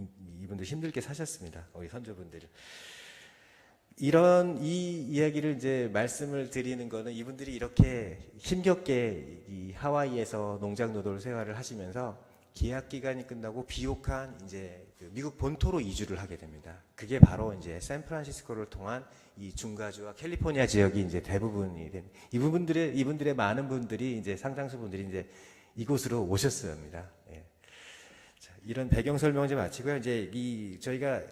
이분들 힘들게 사셨습니다. 우리 선조분들이. 이 이야기를 이제 말씀을 드리는 거는 이분들이 이렇게 힘겹게 이 하와이에서 농장 노동 생활을 하시면서 계약 기간이 끝나고 비옥한 이제 그 미국 본토로 이주를 하게 됩니다. 그게 바로 이제 샌프란시스코를 통한 이 중가주와 캘리포니아 지역이 이제 대부분이 된 이분들의 많은 분들이 이제 상당수 분들이 이제 이곳으로 오셨습니다. 예. 자, 이런 배경 설명 좀 마치고요. 이제 저희가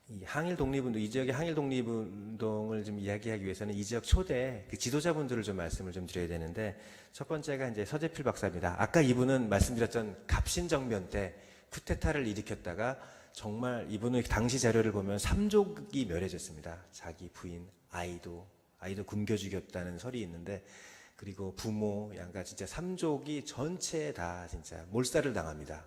이 항일 독립운동, 이 지역의 항일 독립운동을 좀 이야기하기 위해서는 이 지역 초대 그 지도자분들을 좀 말씀을 좀 드려야 되는데, 첫 번째가 이제 서재필 박사입니다. 아까 이분은 말씀드렸던 갑신정변 때 쿠데타를 일으켰다가 정말 이분의 당시 자료를 보면 3족이 멸해졌습니다. 자기 부인, 아이도 굶겨 죽였다는 설이 있는데, 그리고 부모, 양가 진짜 3족이 전체 다 진짜 몰살을 당합니다.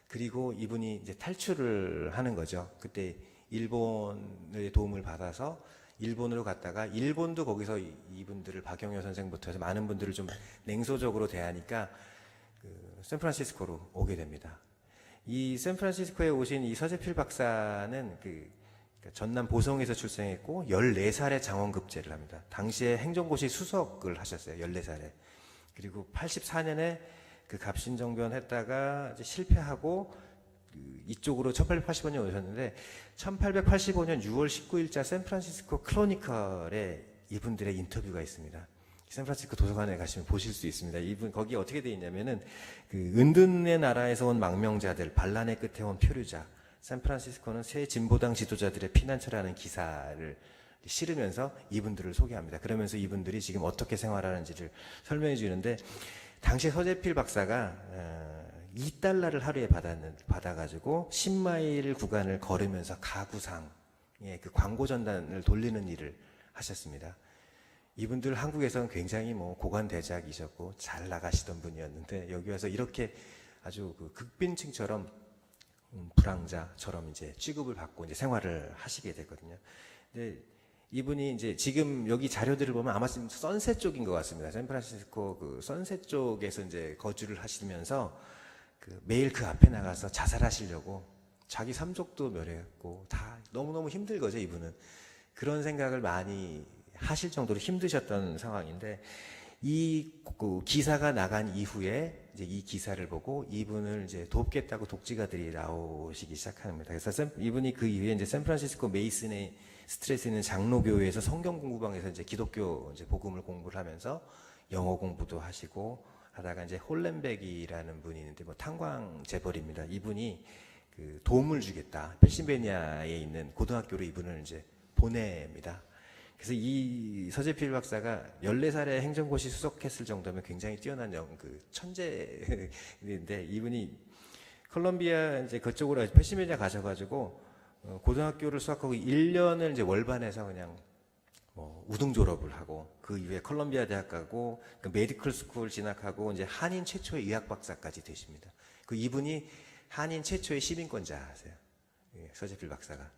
그리고 이분이 이제 탈출을 하는 거죠. 그때 일본의 도움을 받아서 일본으로 갔다가 일본도 거기서 이분들을 박영효 선생부터 해서 많은 분들을 좀 냉소적으로 대하니까 그 샌프란시스코로 오게 됩니다. 이 샌프란시스코에 오신 이 서재필 박사는 그러니까 전남 보성에서 출생했고 14살에 장원급제를 합니다. 당시에 행정고시 수석을 하셨어요. 14살에. 그리고 84년에 그 갑신정변 했다가 이제 실패하고 이쪽으로 1885년 오셨는데 1885년 6월 19일자 샌프란시스코 크로니컬에 이분들의 인터뷰가 있습니다. 샌프란시스코 도서관에 가시면 보실 수 있습니다. 이분 거기 어떻게 되어 있냐면은 그 은둔의 나라에서 온 망명자들, 반란의 끝에 온 표류자, 샌프란시스코는 새 진보당 지도자들의 피난처라는 기사를 실으면서 이분들을 소개합니다. 그러면서 이분들이 지금 어떻게 생활하는지를 설명해 주는데, 당시 서재필 박사가 $2를 하루에 받아가지고 10마일 구간을 걸으면서 가구상, 그 광고 전단을 돌리는 일을 하셨습니다. 이분들 한국에서는 굉장히 고관대작이셨고 잘 나가시던 분이었는데, 여기 와서 이렇게 아주 그 극빈층처럼 불황자처럼 이제 취급을 받고 이제 생활을 하시게 되거든요. 근데 이분이 이제 지금 여기 자료들을 보면 아마 지금 선셋 쪽인 것 같습니다. 샌프란시스코 그 선셋 쪽에서 이제 거주를 하시면서 매일 그 앞에 나가서 자살하시려고 자기 삼족도 멸했고 다 너무너무 힘들 거죠, 이분은. 그런 생각을 많이 하실 정도로 힘드셨던 상황인데, 그 기사가 나간 이후에 이제 이 기사를 보고 이분을 이제 돕겠다고 독지가들이 나오시기 시작합니다. 그래서 이분이 그 이후에 이제 샌프란시스코 메이슨의 스트레스 있는 장로교회에서 성경 공부방에서 이제 기독교 이제 복음을 공부를 하면서 영어 공부도 하시고 하다가 이제 홀렌백이라는 분이 있는데 탄광 재벌입니다. 이분이 그 도움을 주겠다. 펜실베니아에 있는 고등학교로 이분을 이제 보냅니다. 그래서 이 서재필 박사가 14살에 행정고시 수석했을 정도면 굉장히 뛰어난 그 천재인데, 이분이 콜롬비아 이제 그쪽으로 펜실베니아 가셔가지고 고등학교를 수학하고 1년을 이제 월반해서 그냥 우등 졸업을 하고 그 이후에 컬럼비아 대학 가고 그 메디컬 스쿨 진학하고 이제 한인 최초의 의학 박사까지 되십니다. 그 이분이 한인 최초의 시민권자세요. 예, 서재필 박사가.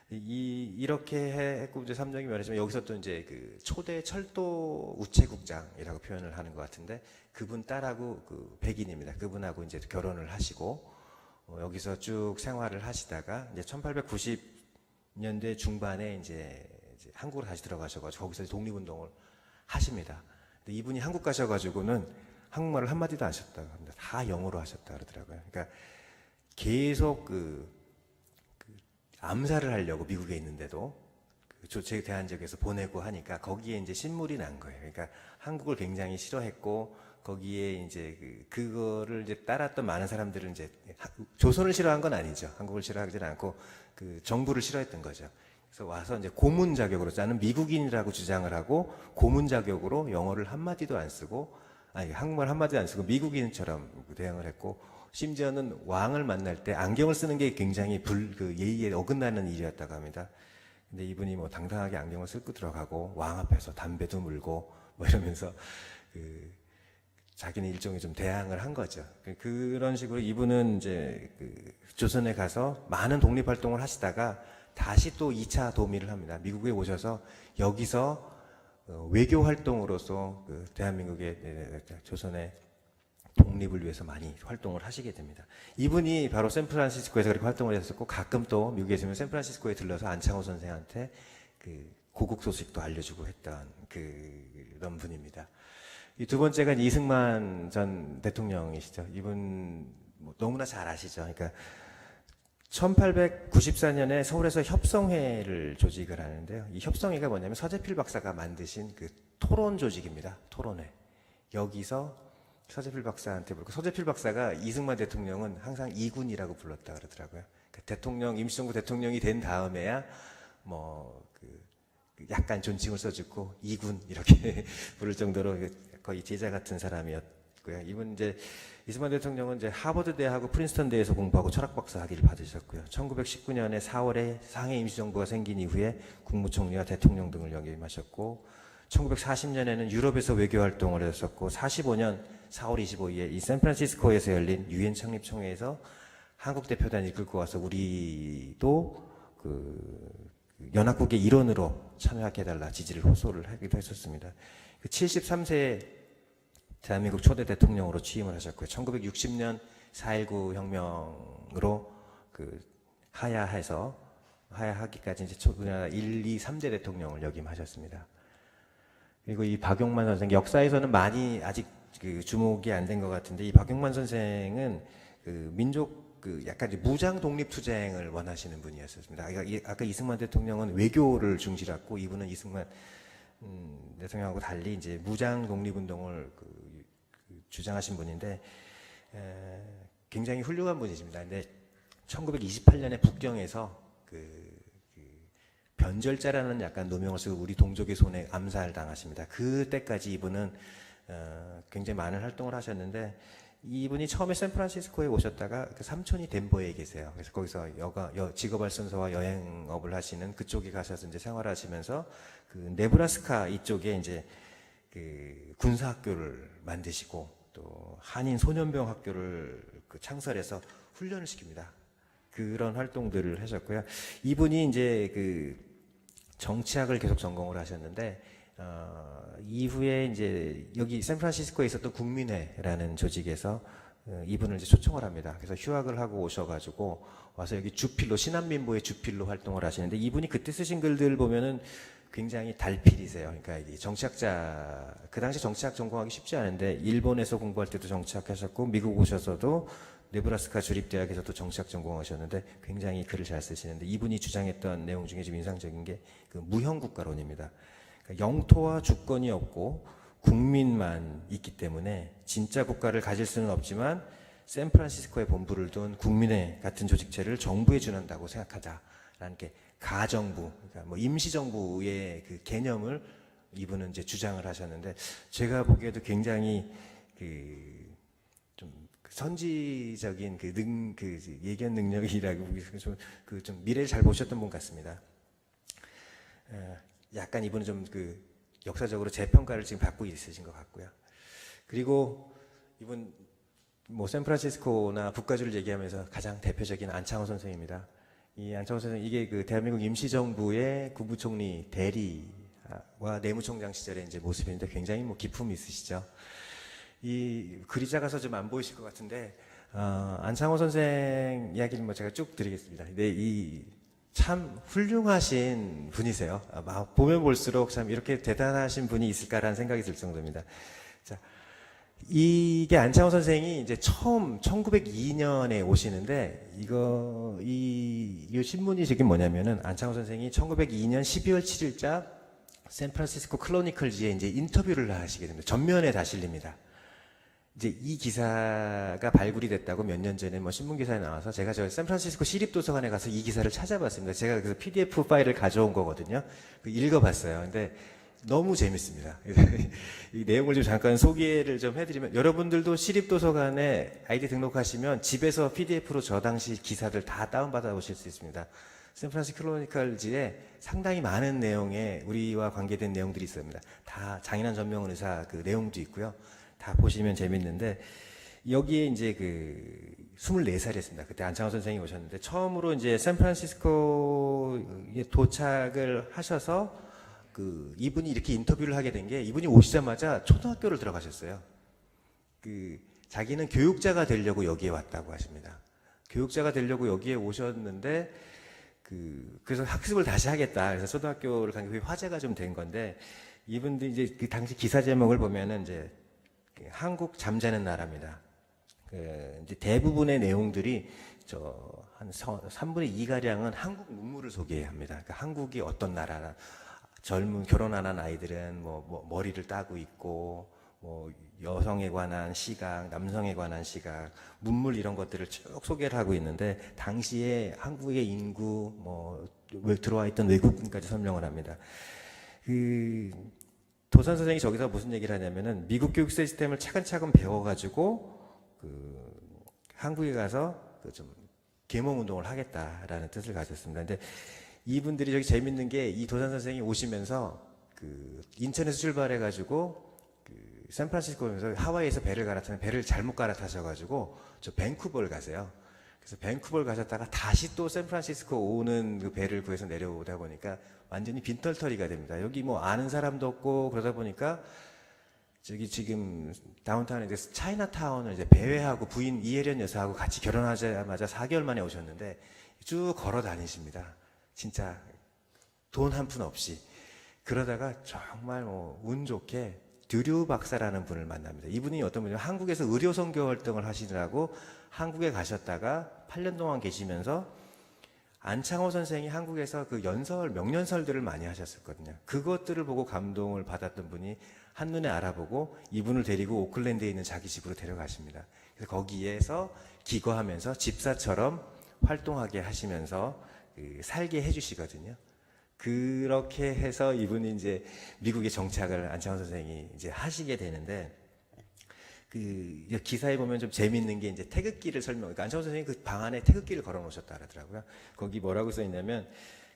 이렇게 했고 이제 삼정이 말하지만 여기서 또 이제 그 초대 철도 우체국장이라고 표현을 하는 것 같은데 그분 딸하고 그 백인입니다. 그분하고 이제 결혼을 하시고 여기서 쭉 생활을 하시다가 이제 1890년대 중반에 이제 한국으로 다시 들어가셔가지고 거기서 독립운동을 하십니다. 근데 이분이 한국 가셔가지고는 한국말을 한마디도 안 하셨다고 합니다. 다 영어로 하셨다 그러더라고요. 그러니까 계속 암살을 하려고 미국에 있는데도 조체 대한 지역에서 보내고 하니까 거기에 이제 신물이 난 거예요. 그러니까 한국을 굉장히 싫어했고 거기에 이제 그거를 이제 따랐던 많은 사람들은 이제 조선을 싫어한 건 아니죠. 한국을 싫어하지는 않고 그 정부를 싫어했던 거죠. 그래서 와서 이제 고문 자격으로 나는 미국인이라고 주장을 하고 고문 자격으로 영어를 한마디도 안 쓰고 한국말 한마디도 안 쓰고 미국인처럼 대응을 했고 심지어는 왕을 만날 때 안경을 쓰는 게 굉장히 예의에 어긋나는 일이었다고 합니다. 근데 이분이 뭐 당당하게 안경을 쓰고 들어가고 왕 앞에서 담배도 물고 뭐 이러면서 자기는 일종의 좀 대항을 한 거죠. 그런 식으로 이분은 이제 조선에 가서 많은 독립 활동을 하시다가 다시 또 2차 도미를 합니다. 미국에 오셔서 여기서 외교 활동으로서 대한민국의 조선의 독립을 위해서 많이 활동을 하시게 됩니다. 이분이 바로 샌프란시스코에서 그렇게 활동을 했었고 가끔 또 미국에 있으면 샌프란시스코에 들러서 안창호 선생한테 고국 소식도 알려주고 했던 그런 분입니다. 이 두 번째가 이승만 전 대통령이시죠. 이분 너무나 잘 아시죠. 그러니까 1894년에 서울에서 협성회를 조직을 하는데요. 이 협성회가 뭐냐면 서재필 박사가 만드신 토론 조직입니다. 토론회. 여기서 서재필 박사한테 부르고 서재필 박사가 이승만 대통령은 항상 이군이라고 불렀다 그러더라고요. 대통령 임시정부 대통령이 된 다음에야 약간 존칭을 써주고 이군 이렇게 부를 정도로 거의 제자 같은 사람이었고요. 이분 이제 이승만 대통령은 이제 하버드 대하고 프린스턴 대에서 공부하고 철학 박사 학위를 받으셨고요. 1919년에 4월에 상해 임시정부가 생긴 이후에 국무총리와 대통령 등을 역임하셨고 1940년에는 유럽에서 외교 활동을 했었고 45년 4월 25일에 이 샌프란시스코에서 열린 유엔 창립총회에서 한국 대표단 이끌고 와서 우리도 연합국의 일원으로 참여하게 해달라 지지를 호소를 하기도 했었습니다. 73세 대한민국 초대 대통령으로 취임을 하셨고요. 1960년 4.19 혁명으로 하야하기까지 이제 우리나라 1, 2, 3대 대통령을 역임하셨습니다. 그리고 이 박용만 선생, 역사에서는 많이 아직 주목이 안 된 것 같은데 이 박용만 선생은 민족 약간 무장 독립 투쟁을 원하시는 분이었습니다. 아까 이승만 대통령은 외교를 중시했고 이분은 이승만 대통령하고 달리 이제 무장 독립 운동을 주장하신 분인데 굉장히 훌륭한 분이십니다. 근데 1928년에 북경에서 변절자라는 약간 노명을 쓰고 우리 동족의 손에 암살당하십니다. 그때까지 이분은 굉장히 많은 활동을 하셨는데 이분이 처음에 샌프란시스코에 오셨다가 삼촌이 덴버에 계세요. 그래서 거기서 직업활성서와 여행업을 하시는 그쪽에 가셔서 이제 생활하시면서 네브라스카 이쪽에 이제 군사학교를 만드시고 또 한인 소년병 학교를 창설해서 훈련을 시킵니다. 그런 활동들을 하셨고요. 이분이 이제 정치학을 계속 전공을 하셨는데 이후에 이제 여기 샌프란시스코에 있었던 국민회라는 조직에서 이분을 이제 초청을 합니다. 그래서 휴학을 하고 오셔가지고 와서 여기 주필로 신한민보의 주필로 활동을 하시는데 이분이 그때 쓰신 글들 보면은 굉장히 달필이세요. 그러니까 이 정치학자 그 당시 정치학 전공하기 쉽지 않은데 일본에서 공부할 때도 정치학 하셨고 미국 오셔서도 네브라스카 주립대학에서도 정치학 전공하셨는데 굉장히 글을 잘 쓰시는데 이분이 주장했던 내용 중에 좀 인상적인 게 무형국가론입니다. 그러니까 영토와 주권이 없고 국민만 있기 때문에 진짜 국가를 가질 수는 없지만 샌프란시스코에 본부를 둔 국민회 같은 조직체를 정부에 준한다고 생각하자라는 게 가정부, 그러니까 임시정부의 개념을 이분은 이제 주장을 하셨는데 제가 보기에도 굉장히 좀 선지적인 예견 능력이라고 좀 미래를 잘 보셨던 분 같습니다. 약간 이분은 좀 그 역사적으로 재평가를 지금 받고 있으신 것 같고요. 그리고 이분 뭐 샌프란시스코나 북가주를 얘기하면서 가장 대표적인 안창호 선생입니다. 이 안창호 선생 이게 그 대한민국 임시정부의 국무총리 대리와 내무총장 시절의 이제 모습인데 굉장히 뭐 기품이 있으시죠. 이 글이 작아서 좀 안 보이실 것 같은데 안창호 선생 이야기를 뭐 제가 쭉 드리겠습니다. 근데 이 참 훌륭하신 분이세요. 보면 볼수록 참 이렇게 대단하신 분이 있을까라는 생각이 들 정도입니다. 자, 이게 안창호 선생이 이제 처음 1902년에 오시는데 이 신문이 지금 뭐냐면은 안창호 선생이 1902년 12월 7일자 샌프란시스코 클로니클즈에 이제 인터뷰를 하시게 됩니다. 전면에 다 실립니다. 이제 이 기사가 발굴이 됐다고 몇 년 전에 뭐 신문 기사에 나와서 제가 저 샌프란시스코 시립도서관에 가서 이 기사를 찾아봤습니다. 제가 그래서 PDF 파일을 가져온 거거든요. 읽어봤어요. 근데 너무 재밌습니다. 이 내용을 좀 잠깐 소개를 좀 해드리면 여러분들도 시립도서관에 아이디 등록하시면 집에서 PDF로 저 당시 기사들 다 다운받아 보실 수 있습니다. 샌프란시스코 클로니클즈에 상당히 많은 내용의 우리와 관계된 내용들이 있습니다. 다 장인환 전명훈 의사 그 내용도 있고요. 다 보시면 재밌는데 여기에 이제 그 24살이었습니다. 그때 안창호 선생이 오셨는데 처음으로 이제 샌프란시스코에 도착을 하셔서 그 이분이 이렇게 인터뷰를 하게 된 게 이분이 오시자마자 초등학교를 들어가셨어요. 그 자기는 교육자가 되려고 여기에 왔다고 하십니다. 교육자가 되려고 여기에 오셨는데 그래서 학습을 다시 하겠다. 그래서 초등학교를 간 게 화제가 좀 된 건데 이분들이 이제 그 당시 기사 제목을 보면은 이제 한국 잠자는 나라입니다. 이제 대부분의 내용들이 한 3분의 2 가량은 한국 문물을 소개합니다. 그러니까 한국이 어떤 나라나 젊은 결혼 안 한 아이들은 뭐 머리를 따고 있고 뭐 여성에 관한 시각, 남성에 관한 시각, 문물 이런 것들을 쭉 소개를 하고 있는데 당시에 한국의 인구 뭐 들어와 있던 외국인까지 설명을 합니다. 도산 선생이 저기서 무슨 얘기를 하냐면은 미국 교육 시스템을 차근차근 배워가지고 한국에 가서 좀 계몽 운동을 하겠다라는 뜻을 가졌습니다. 근데 이분들이 저기 재밌는 게 이 도산 선생이 오시면서 인천에서 출발해가지고 샌프란시스코에서 하와이에서 배를 갈아타는 배를 잘못 갈아타셔가지고 저 밴쿠버를 가세요. 그래서 밴쿠버를 가셨다가 다시 또 샌프란시스코 오는 그 배를 구해서 내려오다 보니까 완전히 빈털터리가 됩니다. 여기 뭐 아는 사람도 없고 그러다 보니까 저기 지금 다운타운에 차이나타운을 이제 배회하고 부인 이혜련 여사하고 같이 결혼하자마자 4개월 만에 오셨는데 쭉 걸어 다니십니다. 진짜 돈 한 푼 없이. 그러다가 정말 뭐 운 좋게 드류 박사라는 분을 만납니다. 이분이 어떤 분이냐면 한국에서 의료 선교 활동을 하시느라고 한국에 가셨다가 8년 동안 계시면서 안창호 선생이 한국에서 그 명연설들을 많이 하셨었거든요. 그것들을 보고 감동을 받았던 분이 한눈에 알아보고 이분을 데리고 오클랜드에 있는 자기 집으로 데려가십니다. 그래서 거기에서 기거하면서 집사처럼 활동하게 하시면서 살게 해주시거든요. 그렇게 해서 이분이 이제 미국에 정착을 안창호 선생이 이제 하시게 되는데 기사에 보면 좀 재밌는 게 이제 태극기를 그러니까 안창호 선생님이 그 방 안에 태극기를 걸어 놓으셨다 그러더라고요. 거기 뭐라고 써 있냐면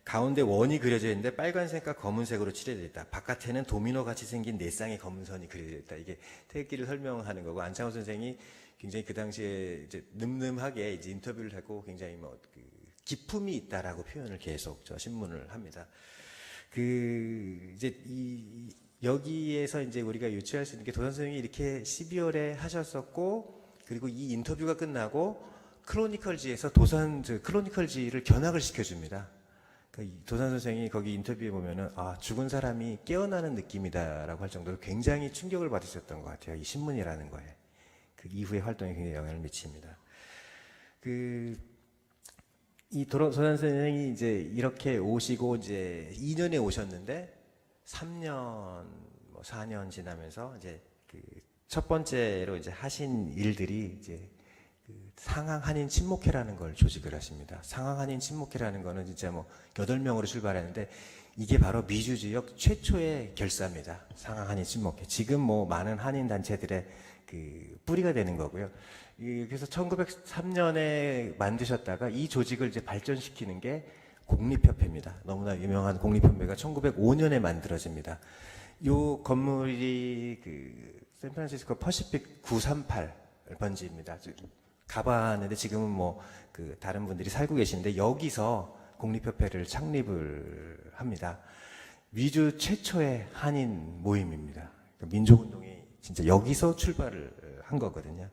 가운데 원이 그려져 있는데 빨간색과 검은색으로 칠해져 있다. 바깥에는 도미노 같이 생긴 네 쌍의 검은 선이 그려져 있다. 이게 태극기를 설명하는 거고 안창호 선생이 굉장히 그 당시에 이제 늠름하게 이제 인터뷰를 하고 굉장히 기품이 있다라고 표현을 계속 신문을 합니다. 이제 여기에서 이제 우리가 유추할 수 있는 게 도산 선생님이 이렇게 12월에 하셨었고, 그리고 이 인터뷰가 끝나고 클로니컬지에서 클로니컬지를 견학을 시켜줍니다. 그러니까 도산 선생이 거기 인터뷰에 보면은 죽은 사람이 깨어나는 느낌이다라고 할 정도로 굉장히 충격을 받으셨던 것 같아요. 이 신문이라는 거에. 그 이후의 활동에 굉장히 영향을 미칩니다. 이 도산 선생이 이제 이렇게 오시고 이제 2년에 오셨는데 3년, 4년 지나면서 이제 첫 번째로 이제 하신 일들이 이제 상황 한인 친목회라는 걸 조직을 하십니다. 상황 한인 친목회라는 거는 진짜 8명으로 출발했는데 이게 바로 미주 지역 최초의 결사입니다. 상황 한인 친목회. 지금 많은 한인 단체들의 뿌리가 되는 거고요. 그래서 1903년에 만드셨다가 이 조직을 이제 발전시키는 게 공립협회입니다. 너무나 유명한 공립협회가 1905년에 만들어집니다. 이 건물이 그 샌프란시스코 퍼시픽 938 번지입니다. 가봤는데 지금은 뭐 그 다른 분들이 살고 계신데 여기서 공립협회를 창립을 합니다. 미주 최초의 한인 모임입니다. 민족운동이 진짜 여기서 출발을 한 거거든요.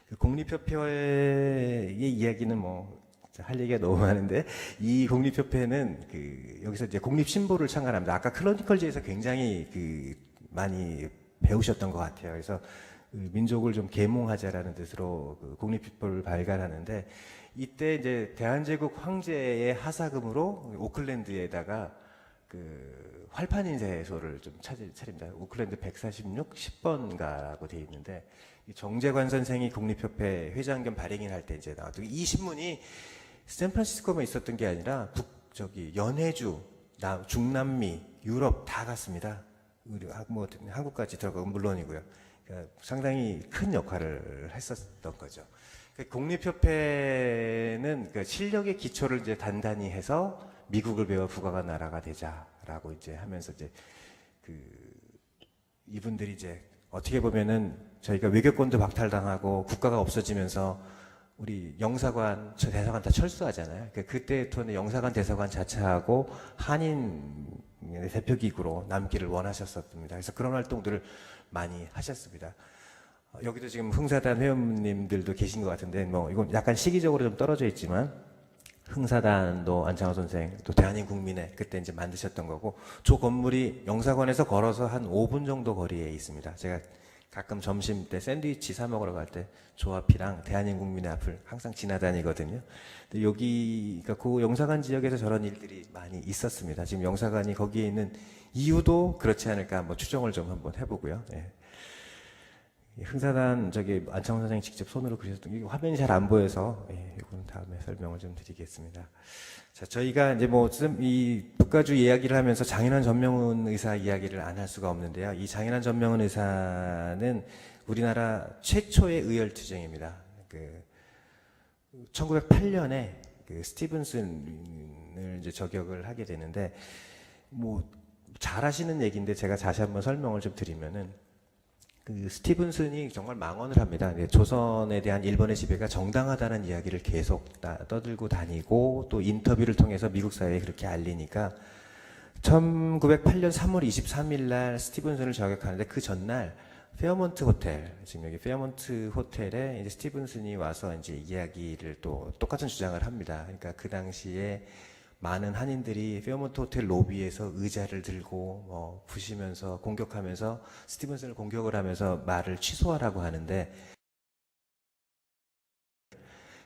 그 공립협회의 이야기는 뭐 할 얘기가 너무 많은데 이 공립협회는 그 여기서 이제 공립 신보를 창간합니다. 아까 크로니컬즈에서 굉장히 그 많이 배우셨던 것 같아요. 그래서 그 민족을 좀 계몽하자라는 뜻으로 그 공립신보를 발간하는데 이때 이제 대한제국 황제의 하사금으로 오클랜드에다가 그 활판인쇄소를 좀 차립니다. 오클랜드 146 10번가라고 되어 있는데 정재관 선생이 공립협회 회장 겸 발행인 할 때 이제 나왔던 이 신문이 샌프란시스코만 있었던 게 아니라 연해주, 중남미, 유럽 다 갔습니다. 뭐 한국까지 들어가고 물론이고요. 그러니까 상당히 큰 역할을 했었던 거죠. 공립협회는 그 실력의 기초를 이제 단단히 해서 미국을 배워 부가가 나라가 되자라고 이제 하면서 이제 그 이분들이 이제 어떻게 보면은 저희가 외교권도 박탈당하고 국가가 없어지면서 우리 영사관, 대사관 다 철수하잖아요. 그때부터는 영사관, 대사관 자체하고 한인 대표기구로 남기를 원하셨습니다. 그래서 그런 활동들을 많이 하셨습니다. 여기도 지금 흥사단 회원님들도 계신 것 같은데, 뭐, 이건 약간 시기적으로 좀 떨어져 있지만, 흥사단도 안창호 선생, 또 대한민국민회 그때 이제 만드셨던 거고, 저 건물이 영사관에서 걸어서 한 5분 정도 거리에 있습니다. 제가 가끔 점심 때 샌드위치 사 먹으러 갈 때 저 앞이랑 대한민국민회 앞을 항상 지나다니거든요. 근데 여기가 그 영사관 지역에서 저런 일들이 많이 있었습니다. 지금 영사관이 거기에 있는 이유도 그렇지 않을까 한번 추정을 좀 한번 해보고요. 예. 흥사단 저기 안창호 선생님 직접 손으로 그리셨던 게 화면이 잘 안 보여서 이건 다음에 설명을 좀 드리겠습니다. 자, 저희가 이제 뭐 이 국가주 이야기를 하면서 장인환 전명훈 의사 이야기를 안 할 수가 없는데요. 이 장인환 전명훈 의사는 우리나라 최초의 의열투쟁입니다. 그 1908년에 그 스티븐슨을 이제 저격을 하게 되는데 뭐 잘 하시는 얘기인데 제가 다시 한번 설명을 좀 드리면은. 그 스티븐슨이 정말 망언을 합니다. 조선에 대한 일본의 지배가 정당하다는 이야기를 계속 떠들고 다니고 또 인터뷰를 통해서 미국 사회에 그렇게 알리니까 1908년 3월 23일 날 스티븐슨을 저격하는데 그 전날 페어몬트 호텔, 지금 여기 페어몬트 호텔에 이제 스티븐슨이 와서 이제 이야기를 또 똑같은 주장을 합니다. 그러니까 그 당시에 많은 한인들이 페어몬트 호텔 로비에서 의자를 들고 뭐 부시면서 공격하면서 스티븐슨을 공격을 하면서 말을 취소하라고 하는데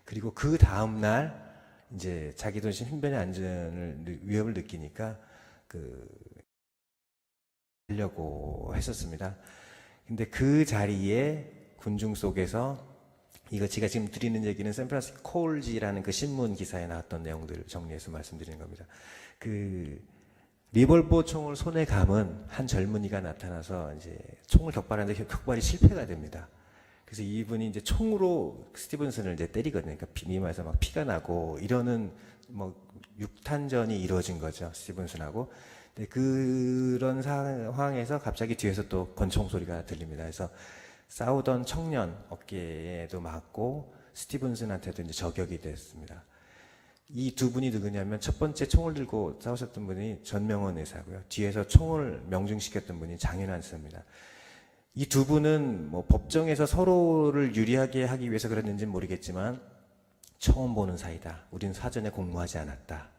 그리고 그 다음 날 이제 자기 도시 신변의 안전을 위협을 느끼니까 하려고 했었습니다. 근데 그 자리에 군중 속에서 이거 제가 지금 드리는 얘기는 샌프란시스코 콜지라는 그 신문 기사에 나왔던 내용들을 정리해서 말씀드리는 겁니다. 그 리볼버 총을 손에 감은 한 젊은이가 나타나서 이제 총을 격발하는데 격발이 실패가 됩니다. 그래서 이분이 이제 총으로 스티븐슨을 이제 때리거든요. 그러니까 미마에서 막 피가 나고 이러는 뭐 육탄전이 이루어진 거죠. 스티븐슨하고. 근데 그런 상황에서 갑자기 뒤에서 또 권총 소리가 들립니다. 그래서 싸우던 청년 어깨에도 맞고 스티븐슨한테도 이제 저격이 됐습니다. 이 두 분이 누구냐면 첫 번째 총을 들고 싸우셨던 분이 전명훈 의사고요. 뒤에서 총을 명중시켰던 분이 장인환 의사입니다. 이 두 분은 뭐 법정에서 서로를 유리하게 하기 위해서 그랬는지는 모르겠지만 처음 보는 사이다. 우린 사전에 공모하지 않았다.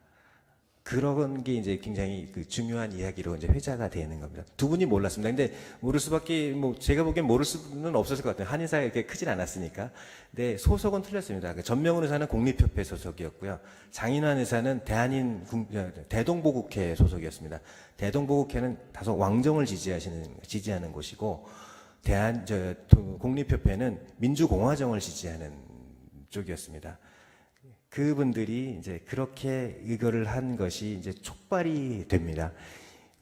그런 게 이제 굉장히 그 중요한 이야기로 이제 회자가 되는 겁니다. 두 분이 몰랐습니다. 근데 모를 수밖에, 뭐 제가 보기엔 모를 수는 없었을 것 같아요. 한인사가 이렇게 크진 않았으니까. 근데 소속은 틀렸습니다. 전명훈 의사는 공립협회 소속이었고요. 장인환 의사는 대동보국회 소속이었습니다. 대동보국회는 다소 왕정을 지지하는 곳이고, 공립협회는 민주공화정을 지지하는 쪽이었습니다. 그분들이 이제 그렇게 이거를 한 것이 이제 촉발이 됩니다.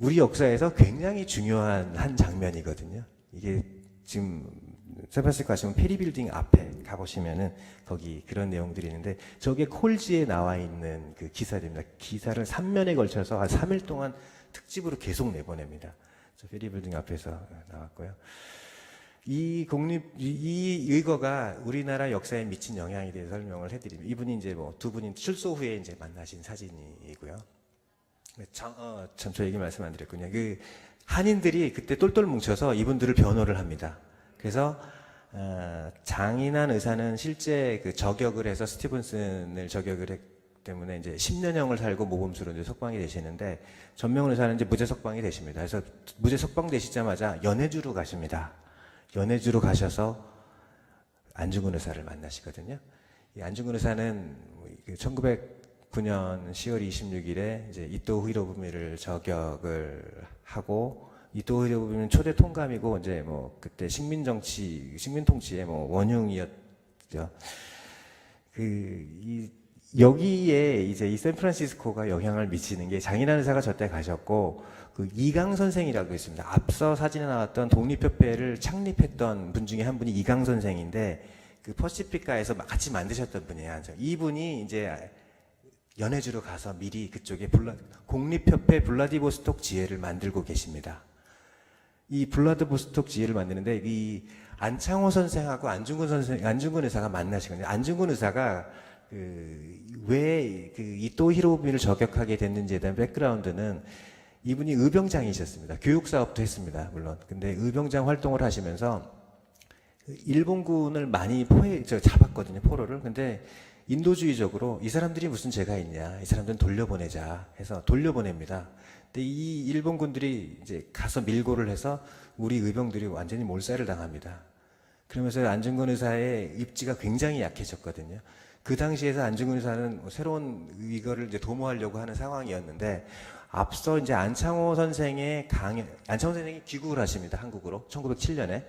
우리 역사에서 굉장히 중요한 한 장면이거든요. 이게 지금 샌프란시스코 가시면 페리 빌딩 앞에 가보시면은 거기 그런 내용들이 있는데 저게 콜지에 나와 있는 그 기사들입니다. 기사를 3면에 걸쳐서 한 3일 동안 특집으로 계속 내보냅니다. 저 페리 빌딩 앞에서 나왔고요. 이 의거가 우리나라 역사에 미친 영향에 대해서 설명을 해드립니다. 이분이 이제 뭐 두 분이 출소 후에 이제 만나신 사진이고요. 참 저 얘기 말씀 안 드렸군요. 그 한인들이 그때 똘똘 뭉쳐서 이분들을 변호를 합니다. 그래서 장인한 의사는 실제 그 저격을 해서 스티븐슨을 저격을 했기 때문에 이제 10년형을 살고 모범수로 이제 석방이 되시는데 전명훈 의사는 이제 무죄 석방이 되십니다. 그래서 무죄 석방 되시자마자 연해주로 가십니다. 연해주로 가셔서 안중근 의사를 만나시거든요. 이 안중근 의사는 1909년 10월 26일에 이제 이토 히로부미를 저격을 하고 이토 히로부미는 초대 통감이고 이제 뭐 그때 식민통치의 뭐 원흉이었죠. 여기에 이제 이 샌프란시스코가 영향을 미치는 게 장인환 의사가 저때 가셨고 그 이강 선생이라고 있습니다. 앞서 사진에 나왔던 독립협회를 창립했던 분 중에 한 분이 이강 선생인데 그 퍼시피카에서 같이 만드셨던 분이에요. 이분이 이제 연해주로 가서 미리 그쪽에 공립협회 블라디보스톡 지회를 만들고 계십니다. 이 블라디보스톡 지회를 만드는데 이 안창호 선생하고 안중근 의사가 만나시거든요. 안중근 의사가 왜 이토 히로부미를 저격하게 됐는지에 대한 백그라운드는 이분이 의병장이셨습니다. 교육사업도 했습니다. 물론. 근데 의병장 활동을 하시면서 일본군을 많이 잡았거든요. 포로를. 근데 인도주의적으로 이 사람들이 무슨 죄가 있냐. 이 사람들은 돌려보내자 해서 돌려보냅니다. 근데 이 일본군들이 이제 가서 밀고를 해서 우리 의병들이 완전히 몰살을 당합니다. 그러면서 안중근 의사의 입지가 굉장히 약해졌거든요. 그 당시에서 안중근 의사는 새로운 이거를 이제 도모하려고 하는 상황이었는데 앞서 이제 안창호 선생이 귀국을 하십니다. 한국으로 1907년에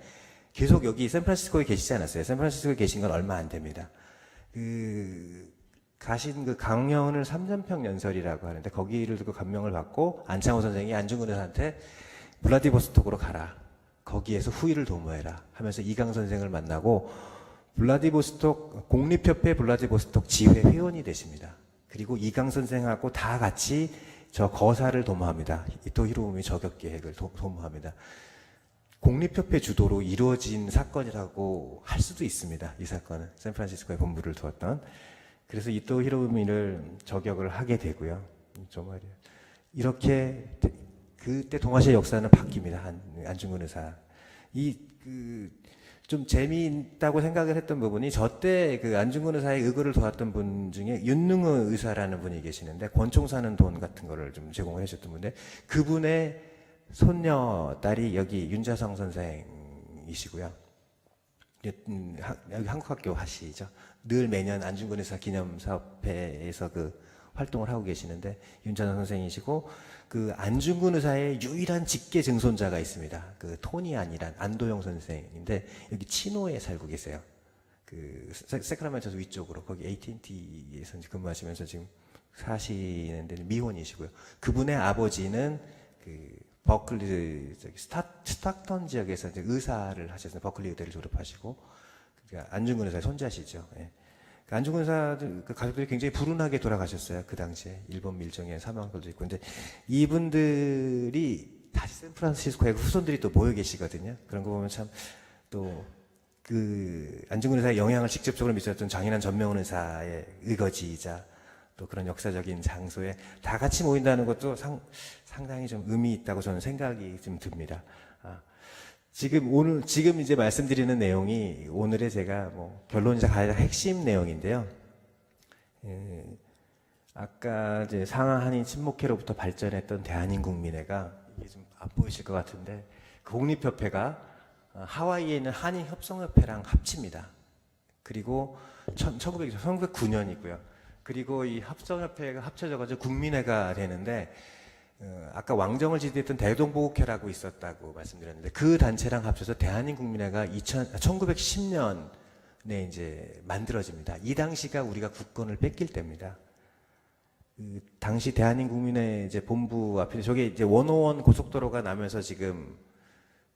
계속 여기 샌프란시스코에 계시지 않았어요. 샌프란시스코에 계신 건 얼마 안 됩니다. 가신 그 강연을 삼전평 연설이라고 하는데 거기를 듣고 감명을 받고 안창호 선생이 안중근 의사한테 블라디보스톡으로 가라. 거기에서 후위를 도모해라 하면서 이강 선생을 만나고 공립협회 블라디보스톡 지회 회원이 되십니다. 그리고 이강 선생하고 다 같이 저 거사를 도모합니다. 이토 히로부미 저격 계획을 도모합니다. 공립협회 주도로 이루어진 사건이라고 할 수도 있습니다. 이 사건은 샌프란시스코에 본부를 두었던. 그래서 이토 히로부미를 저격을 하게 되고요. 저 말이에요. 이렇게 그때 동아시아 역사는 바뀝니다. 안중근 의사. 좀 재미있다고 생각을 했던 부분이 저때 그 안중근 의사의 의거를 도왔던 분 중에 윤능의 의사라는 분이 계시는데 권총 사는 돈 같은 거를 좀 제공을 해줬던 분인데 그분의 손녀 딸이 여기 윤자성 선생이시고요. 여기 한국학교 하시죠. 늘 매년 안중근 의사 기념사업회에서 그 활동을 하고 계시는데 윤자성 선생이시고 그 안중근 의사의 유일한 직계 증손자가 있습니다. 그 토니안이란 안도영 선생인데 여기 치노에 살고 계세요. 그 세크라멘토 위쪽으로 거기 AT&T에서 근무하시면서 지금 사시는데 미혼이시고요. 그분의 아버지는 그 버클리 스타턴 지역에서 이제 의사를 하셨어요. 버클리 의대를 졸업하시고 그러니까 안중근 의사의 손자시죠. 예. 안중근 의사 그 가족들이 굉장히 불운하게 돌아가셨어요. 그 당시에 일본 밀정에 사망들도 있고. 근데 이분들이 다시 샌프란시스코에 후손들이 또 모여 계시거든요. 그런 거 보면 참 또 그 안중근 의사의 영향을 직접적으로 미쳤던 장인환 전명훈 의사의 의거지이자 또 그런 역사적인 장소에 다 같이 모인다는 것도 상당히 좀 의미 있다고 저는 생각이 좀 듭니다. 지금 이제 말씀드리는 내용이 오늘의 제가 뭐 결론이자 가장 핵심 내용인데요. 아까 이제 상하 한인 친목회로부터 발전했던 대한인국민회가 이게 좀 안 보이실 것 같은데 공립협회가 하와이에 있는 한인협성협회랑 합칩니다. 그리고 1909년이고요. 그리고 이 협성협회가 합쳐져가지고 국민회가 되는데 아까 왕정을 지지했던 대동보국회라고 있었다고 말씀드렸는데 그 단체랑 합쳐서 대한인국민회가 1910년에 이제 만들어집니다. 이 당시가 우리가 국권을 뺏길 때입니다. 그 당시 대한인국민회 이제 본부 앞에 저게 이제 101 고속도로가 나면서 지금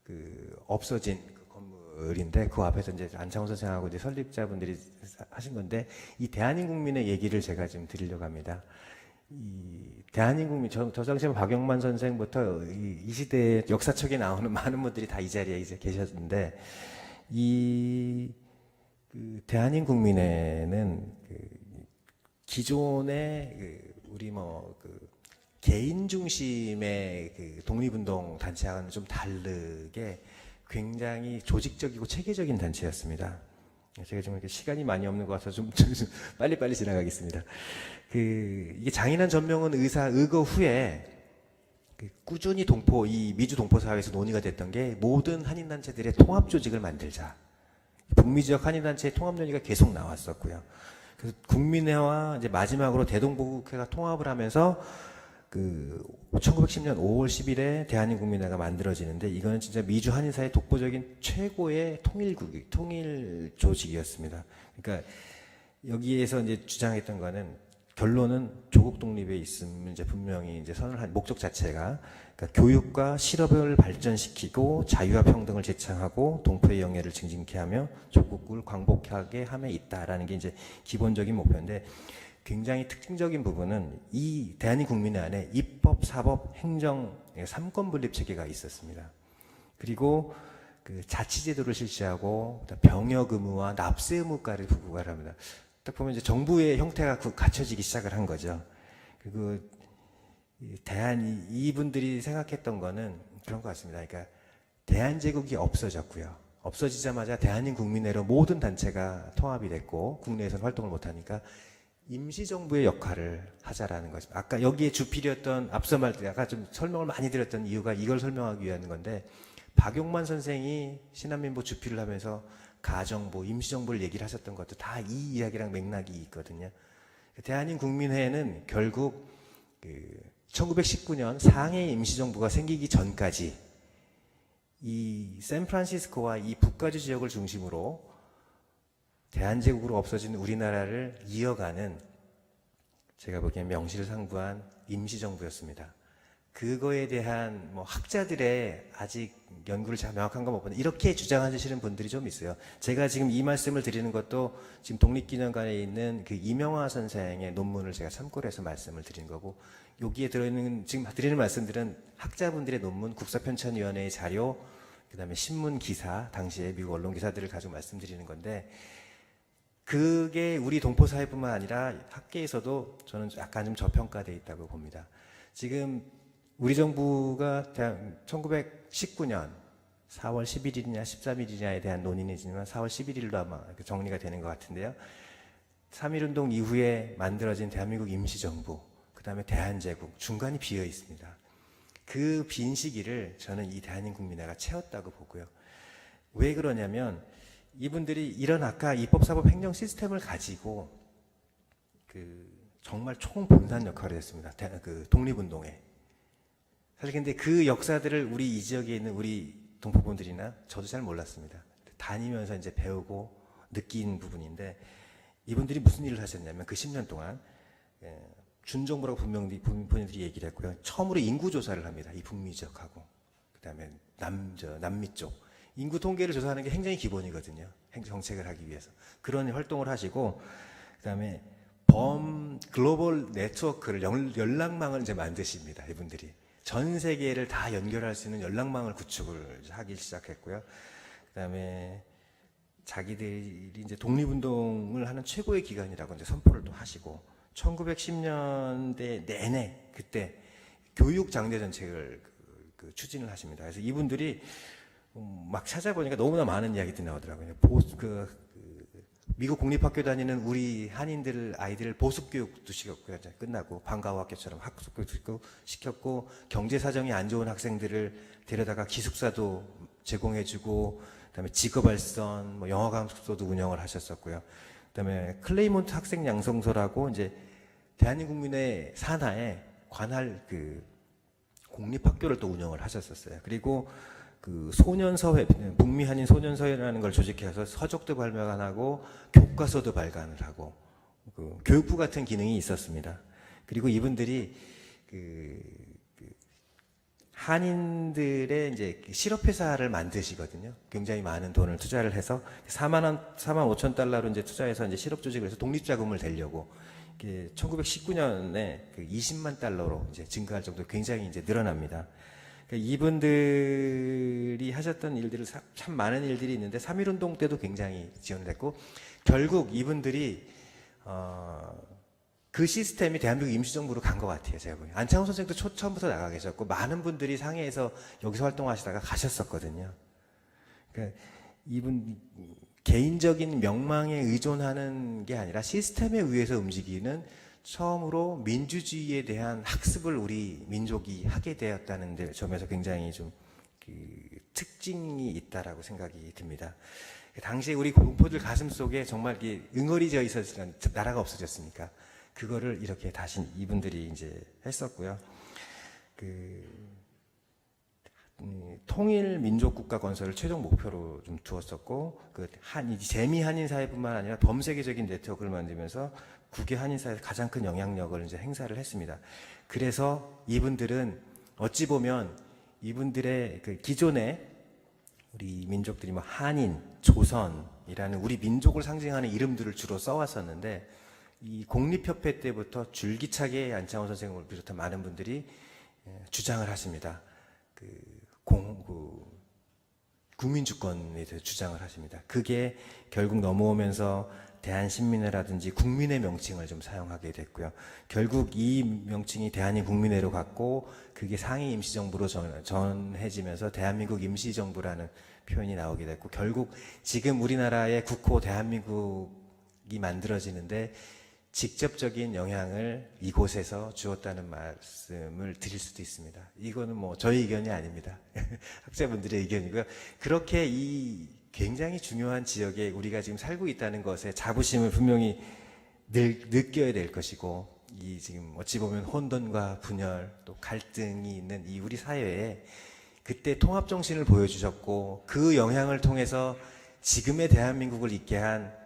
그 없어진 그 글인데 그 앞에서 이제 안창호 선생하고 이제 설립자분들이 하신 건데 이 대한민국민의 얘기를 제가 지금 드리려고 합니다. 이 대한민국민 저 당시에 박영만 선생부터 이 시대의 역사책에 나오는 많은 분들이 다 이 자리에 이제 계셨는데 그 대한민국민회는 그 기존의 우리 개인 중심의 그 독립운동 단체와는 좀 다르게 굉장히 조직적이고 체계적인 단체였습니다. 제가 좀 이렇게 시간이 많이 없는 것 같아서 좀 빨리빨리 지나가겠습니다. 이게 장인환 전명은 의거 후에 꾸준히 이 미주 동포 사회에서 논의가 됐던 게 모든 한인단체들의 통합 조직을 만들자. 북미 지역 한인단체의 통합 논의가 계속 나왔었고요. 그래서 국민회와 이제 마지막으로 대동보국회가 통합을 하면서 1910년 5월 10일에 대한민국민회가 만들어지는데 이거는 진짜 미주 한인사의 독보적인 최고의 통일 조직이었습니다. 그러니까 여기에서 이제 주장했던 거는 결론은 조국 독립에 있으면 이제 분명히 이제 선언한 목적 자체가 그러니까 교육과 실업을 발전시키고 자유와 평등을 제창하고 동포의 영예를 증진케 하며 조국을 광복하게 함에 있다라는 게 이제 기본적인 목표인데 굉장히 특징적인 부분은 이 대한민국민회 안에 입법, 사법, 행정 3권 분립 체계가 있었습니다. 그리고 그 자치제도를 실시하고 병역 의무와 납세 의무까지 부과를 합니다. 딱 보면 이제 정부의 형태가 갖춰지기 시작을 한 거죠. 그리고 이분들이 생각했던 거는 그런 것 같습니다. 그러니까 대한제국이 없어졌고요. 없어지자마자 대한민국민회로 모든 단체가 통합이 됐고 국내에서는 활동을 못하니까 임시정부의 역할을 하자라는 것입니다. 아까 여기에 주필이었던 앞서 아까 좀 설명을 많이 드렸던 이유가 이걸 설명하기 위한 건데 박용만 선생이 신한민보 주필을 하면서 가정부, 임시정부를 얘기를 하셨던 것도 다 이 이야기랑 맥락이 있거든요. 대한민국민회는 결국 1919년 상해 임시정부가 생기기 전까지 이 샌프란시스코와 이 북가주 지역을 중심으로 대한제국으로 없어진 우리나라를 이어가는 제가 보기엔 명실상부한 임시정부였습니다. 그거에 대한 학자들의 아직 연구를 잘 명확한 건 못 보는데 이렇게 주장하시는 분들이 좀 있어요. 제가 지금 이 말씀을 드리는 것도 지금 독립기념관에 있는 그 이명화 선생의 논문을 제가 참고를 해서 말씀을 드린 거고 여기에 들어있는 지금 드리는 말씀들은 학자분들의 논문, 국사편찬위원회의 자료, 그 다음에 신문 기사, 당시에 미국 언론 기사들을 가지고 말씀드리는 건데 그게 우리 동포사회뿐만 아니라 학계에서도 저는 약간 좀 저평가되어 있다고 봅니다. 지금 우리 정부가 1919년 4월 11일이냐 13일이냐에 대한 논의이지만 4월 11일로 아마 정리가 되는 것 같은데요. 3.1운동 이후에 만들어진 대한민국 임시정부, 그 다음에 대한제국, 중간이 비어 있습니다. 그 빈 시기를 저는 이 대한민국민회가 채웠다고 보고요. 왜 그러냐면 이분들이 이런 아까 입법사법 행정 시스템을 가지고 정말 총본산 역할을 했습니다. 독립운동에. 사실 근데 그 역사들을 우리 이 지역에 있는 우리 동포분들이나 저도 잘 몰랐습니다. 다니면서 이제 배우고 느낀 부분인데 이분들이 무슨 일을 하셨냐면 그 10년 동안 준정부라고 분명히 본인들이 얘기를 했고요. 처음으로 인구 조사를 합니다. 이 북미 지역하고 그다음에 남미 쪽 인구 통계를 조사하는 게 행정이 기본이거든요. 정책을 하기 위해서 그런 활동을 하시고 그다음에 글로벌 네트워크를 연락망을 이제 만드십니다. 이분들이 전 세계를 다 연결할 수 있는 연락망을 구축을 하기 시작했고요. 그다음에 자기들이 이제 독립운동을 하는 최고의 기관이라고 이제 선포를 또 하시고 1910년대 내내 그때 교육 장려 정책을 추진을 하십니다. 그래서 이분들이 막 찾아보니까 너무나 많은 이야기들이 나오더라고요. 미국 공립학교 다니는 우리 한인들 아이들 보습교육도 시켰고요. 끝나고 방과후 학교처럼 학습교육도 시켰고 경제 사정이 안 좋은 학생들을 데려다가 기숙사도 제공해주고 그다음에 직업발선, 영어 감독소도 운영을 하셨었고요. 그다음에 클레이몬트 학생 양성소라고 이제 대한민국민의 산하에 관할 공립학교를 또 운영을 하셨었어요. 그리고 소년서회, 북미 한인 소년서회라는 걸 조직해서 서적도 발간하고 교과서도 발간을 하고 교육부 같은 기능이 있었습니다. 그리고 이분들이 한인들의 이제 실업회사를 만드시거든요. 굉장히 많은 돈을 투자를 해서 4만 5천 달러로 이제 투자해서 이제 실업조직을 해서 독립자금을 대려고 1919년에 그 20만 달러로 이제 증가할 정도로 굉장히 이제 늘어납니다. 그러니까 이분들이 하셨던 일들을 참 많은 일들이 있는데 3.1운동 때도 굉장히 지원을 했고 결국 이분들이 그 시스템이 대한민국 임시정부로 간 것 같아요. 제가 보기엔. 안창호 선생도 처음부터 나가 계셨고 많은 분들이 상해에서 여기서 활동하시다가 가셨었거든요. 그러니까 이분 개인적인 명망에 의존하는 게 아니라 시스템에 의해서 움직이는 처음으로 민주주의에 대한 학습을 우리 민족이 하게 되었다는 점에서 굉장히 좀 그 특징이 있다라고 생각이 듭니다. 당시에 우리 공포들 가슴 속에 정말 응어리져 있었으니까 나라가 없어졌으니까 그거를 이렇게 다시 이분들이 이제 했었고요. 통일 민족 국가 건설을 최종 목표로 좀 두었었고, 재미 한인 사회뿐만 아니라 범세계적인 네트워크를 만들면서 국외 한인 사회에서 가장 큰 영향력을 이제 행사를 했습니다. 그래서 이분들은 어찌 보면 이분들의 그 기존의 우리 민족들이 뭐 한인, 조선이라는 우리 민족을 상징하는 이름들을 주로 써왔었는데 이 공립협회 때부터 줄기차게 안창호 선생을 비롯한 많은 분들이 주장을 하십니다. 국민주권에 대해서 주장을 하십니다. 그게 결국 넘어오면서 대한신민회라든지 국민의 명칭을 좀 사용하게 됐고요. 결국 이 명칭이 대한민 국민회로 갔고 그게 상위 임시정부로 전해지면서 대한민국 임시정부라는 표현이 나오게 됐고 결국 지금 우리나라의 국호 대한민국이 만들어지는데 직접적인 영향을 이곳에서 주었다는 말씀을 드릴 수도 있습니다. 이거는 뭐 저희 의견이 아닙니다. 학자분들의 의견이고요. 그렇게 이 굉장히 중요한 지역에 우리가 지금 살고 있다는 것에 자부심을 분명히 느껴야 될 것이고 이 지금 어찌 보면 혼돈과 분열 또 갈등이 있는 이 우리 사회에 그때 통합정신을 보여주셨고 그 영향을 통해서 지금의 대한민국을 있게 한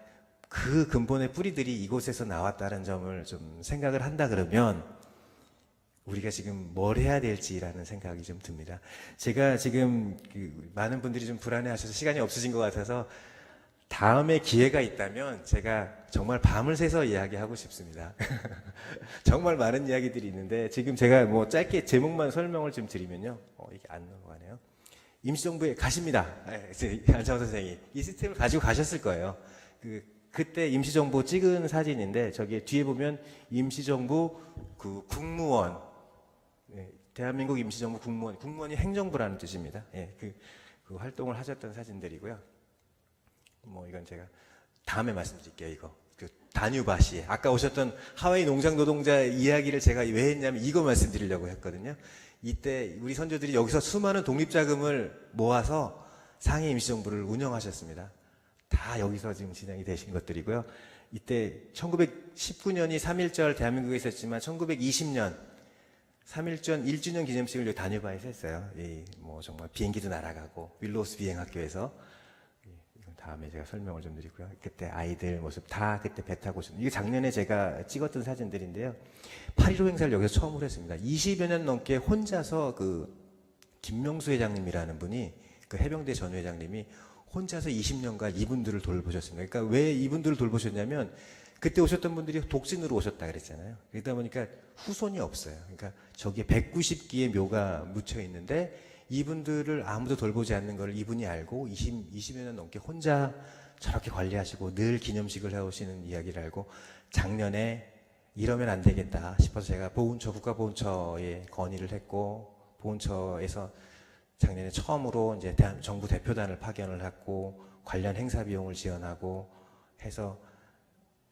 그 근본의 뿌리들이 이곳에서 나왔다는 점을 좀 생각을 한다 그러면 우리가 지금 뭘 해야 될지라는 생각이 좀 듭니다. 제가 지금 많은 분들이 좀 불안해하셔서 시간이 없으신 것 같아서 다음에 기회가 있다면 제가 정말 밤을 새서 이야기하고 싶습니다. 정말 많은 이야기들이 있는데 지금 제가 뭐 짧게 제목만 설명을 좀 드리면요. 이게 안 넘어가네요. 임시정부에 가십니다. 안창호 선생이 이 시스템을 가지고 가셨을 거예요. 그때 임시정부 찍은 사진인데 저기 뒤에 보면 임시정부 국무원, 대한민국 임시정부 국무원이 행정부라는 뜻입니다. 그 활동을 하셨던 사진들이고요. 뭐 이건 제가 다음에 말씀드릴게요. 이거 다뉴바시에 아까 오셨던 하와이 농장 노동자 이야기를 제가 왜 했냐면 이거 말씀드리려고 했거든요. 이때 우리 선조들이 여기서 수많은 독립자금을 모아서 상해 임시정부를 운영하셨습니다. 다 여기서 지금 진행이 되신 것들이고요. 이때 1919년이 3.1절 대한민국에 있었지만 1920년 3.1전 1주년 기념식을 여기 다뉴바에서 했어요. 뭐 정말 비행기도 날아가고 윌로우스 비행학교에서 이건 다음에 제가 설명을 좀 드리고요. 그때 아이들 모습 다 그때 배 타고 오셨는데 이게 작년에 제가 찍었던 사진들인데요. 8.15 행사를 여기서 처음으로 했습니다. 20여 년 넘게 혼자서 김명수 회장님이라는 분이 해병대 전 회장님이 혼자서 20년간 이분들을 돌보셨습니다. 그러니까 왜 이분들을 돌보셨냐면 그때 오셨던 분들이 독신으로 오셨다 그랬잖아요. 그러다 보니까 후손이 없어요. 그러니까 저기에 190기의 묘가 묻혀 있는데 이분들을 아무도 돌보지 않는 걸 이분이 알고 20여 년 넘게 혼자 저렇게 관리하시고 늘 기념식을 해오시는 이야기를 알고 작년에 이러면 안 되겠다 싶어서 제가 국가보훈처에 건의를 했고 보훈처에서 작년에 처음으로 이제 정부 대표단을 파견을 했고 관련 행사 비용을 지원하고 해서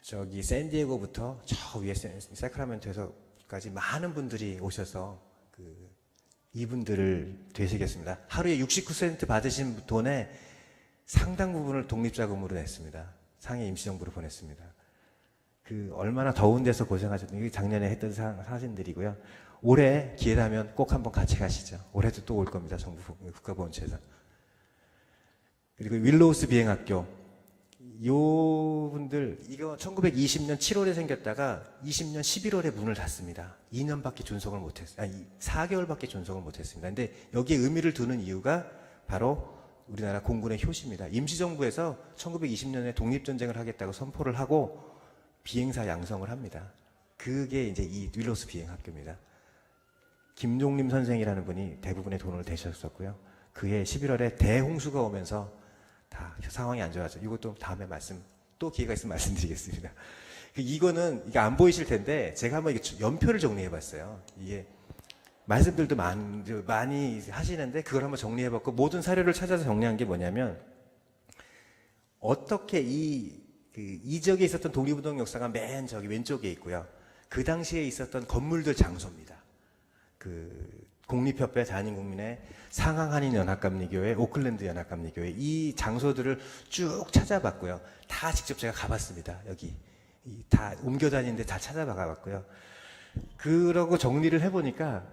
저기 샌디에고부터 저 위에 세크라멘토에서까지 많은 분들이 오셔서 이분들을 되시겠습니다. 하루에 69센트 받으신 돈의 상당 부분을 독립자금으로 냈습니다. 상해 임시정부로 보냈습니다. 얼마나 더운 데서 고생하셨는지 작년에 했던 사진들이고요. 올해 기회라면 꼭 한번 같이 가시죠. 올해도 또 올 겁니다. 정부 국가보훈처에서. 그리고 윌로우스 비행학교. 요 분들 이거 1920년 7월에 생겼다가 20년 11월에 문을 닫습니다. 2년밖에 존속을 못했어요. 아니 4개월밖에 존속을 못했습니다. 근데 여기에 의미를 두는 이유가 바로 우리나라 공군의 효시입니다. 임시정부에서 1920년에 독립전쟁을 하겠다고 선포를 하고 비행사 양성을 합니다. 그게 이제 이 윌로스 비행학교입니다. 김종림 선생이라는 분이 대부분의 돈을 대셨었고요. 그해 11월에 대홍수가 오면서 다 상황이 안 좋아져. 이것도 다음에 또 기회가 있으면 말씀드리겠습니다. 이거는 이게 안 보이실 텐데 제가 한번 연표를 정리해 봤어요. 이게 말씀들도 많이 하시는데 그걸 한번 정리해 봤고 모든 사료를 찾아서 정리한 게 뭐냐면 어떻게 이 지역에 있었던 독립운동 역사가 맨 저기 왼쪽에 있고요. 그 당시에 있었던 건물들 장소입니다. 공립협회 대한민국민회 상항한인연합감리교회 오클랜드 연합감리교회 이 장소들을 쭉 찾아봤고요. 다 직접 제가 가봤습니다. 여기 다 옮겨 다니는데 다 찾아봐봤고요. 그러고 정리를 해보니까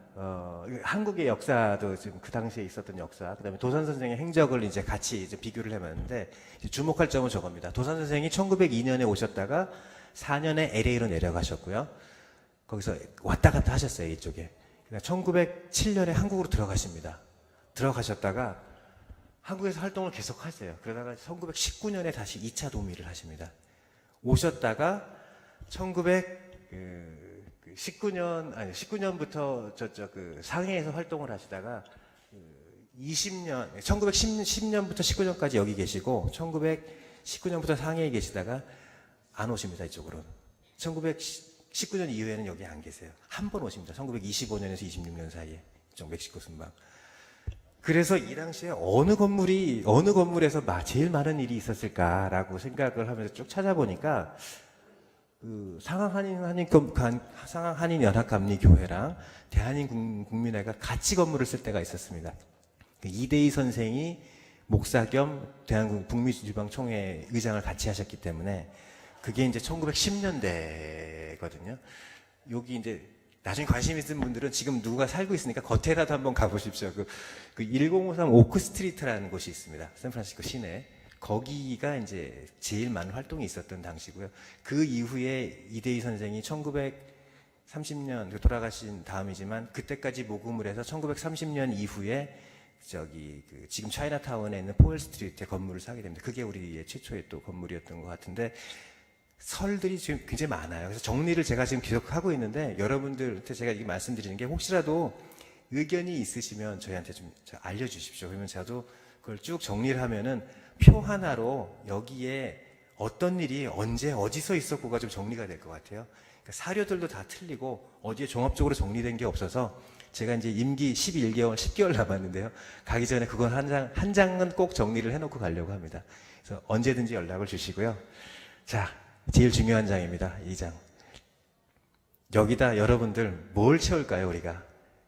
한국의 역사도 지금 그 당시에 있었던 역사, 그다음에 도산 선생의 행적을 이제 같이 이제 비교를 해봤는데 주목할 점은 저겁니다. 도산 선생이 1902년에 오셨다가 4년에 LA로 내려가셨고요. 거기서 왔다 갔다 하셨어요, 이쪽에. 1907년에 한국으로 들어가십니다. 들어가셨다가 한국에서 활동을 계속 하세요. 그러다가 1919년에 다시 2차 도미를 하십니다. 오셨다가 19년부터 상해에서 활동을 하시다가 1910년부터 19년까지 여기 계시고 1919년부터 상해에 계시다가 안 오십니다. 이쪽으로는. 1919년 이후에는 여기 안 계세요. 한 번 오십니다. 1925년에서 26년 사이에 이쪽 멕시코 순방. 그래서 이 당시에 어느 건물에서 제일 많은 일이 있었을까라고 생각을 하면서 쭉 찾아보니까 상항한인연합감리교회랑 대한민국민회가 같이 건물을 쓸 때가 있었습니다. 이대희 선생이 목사 겸 대한민국 북미주방총회 의장을 같이 하셨기 때문에 그게 이제 1910년대거든요. 여기 이제 나중에 관심 있는 분들은 지금 누가 살고 있으니까 겉에라도 한번 가보십시오. 1053 오크 스트리트라는 곳이 있습니다. 샌프란시스코 시내. 거기가 이제 제일 많은 활동이 있었던 당시고요. 그 이후에 이대희 선생이 1930년 돌아가신 다음이지만 그때까지 모금을 해서 1930년 이후에 지금 차이나타운에 있는 포엘 스트리트에 건물을 사게 됩니다. 그게 우리의 최초의 또 건물이었던 것 같은데 설들이 지금 굉장히 많아요. 그래서 정리를 제가 지금 계속 하고 있는데 여러분들한테 제가 이게 말씀드리는 게 혹시라도 의견이 있으시면 저희한테 좀 알려주십시오. 그러면 저도 그걸 쭉 정리를 하면은 표 하나로 여기에 어떤 일이 언제 어디서 있었고가 좀 정리가 될 것 같아요. 그러니까 사료들도 다 틀리고 어디에 종합적으로 정리된 게 없어서 제가 이제 임기 10개월 남았는데요. 가기 전에 그건 한 장은 꼭 정리를 해놓고 가려고 합니다. 그래서 언제든지 연락을 주시고요. 자, 제일 중요한 장입니다. 이 장. 여기다 여러분들 뭘 채울까요, 우리가?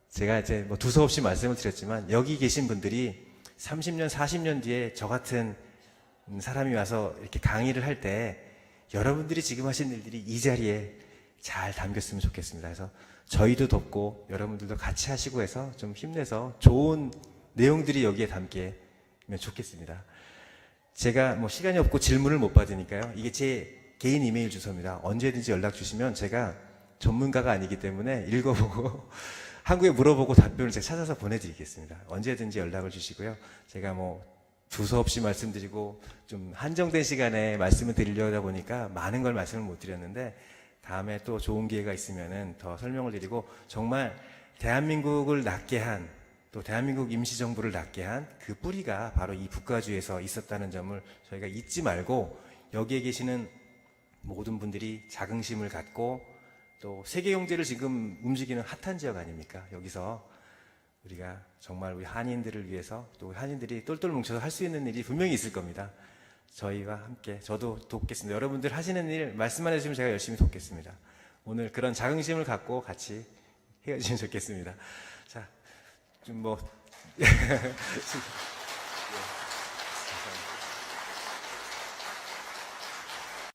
제가 이제 두서없이 말씀을 드렸지만 여기 계신 분들이 30년, 40년 뒤에 저 같은 사람이 와서 이렇게 강의를 할 때 여러분들이 지금 하신 일들이 이 자리에 잘 담겼으면 좋겠습니다. 그래서 저희도 돕고 여러분들도 같이 하시고 해서 좀 힘내서 좋은 내용들이 여기에 담기면 좋겠습니다. 제가 시간이 없고 질문을 못 받으니까요. 이게 제 개인 이메일 주소입니다. 언제든지 연락 주시면 제가 전문가가 아니기 때문에 읽어보고 한국에 물어보고 답변을 제가 찾아서 보내드리겠습니다. 언제든지 연락을 주시고요. 제가 두서없이 말씀드리고 좀 한정된 시간에 말씀을 드리려다 보니까 많은 걸 말씀을 못 드렸는데 다음에 또 좋은 기회가 있으면은 더 설명을 드리고 정말 대한민국을 낳게 한 또 대한민국 임시정부를 낳게 한 그 뿌리가 바로 이 북가주에서 있었다는 점을 저희가 잊지 말고 여기에 계시는 모든 분들이 자긍심을 갖고 또 세계 경제를 지금 움직이는 핫한 지역 아닙니까? 여기서 우리가 정말 우리 한인들을 위해서 또 한인들이 똘똘 뭉쳐서 할 수 있는 일이 분명히 있을 겁니다. 저희와 함께 저도 돕겠습니다. 여러분들 하시는 일 말씀만 해주시면 제가 열심히 돕겠습니다. 오늘 그런 자긍심을 갖고 같이 헤어지면 좋겠습니다. 자,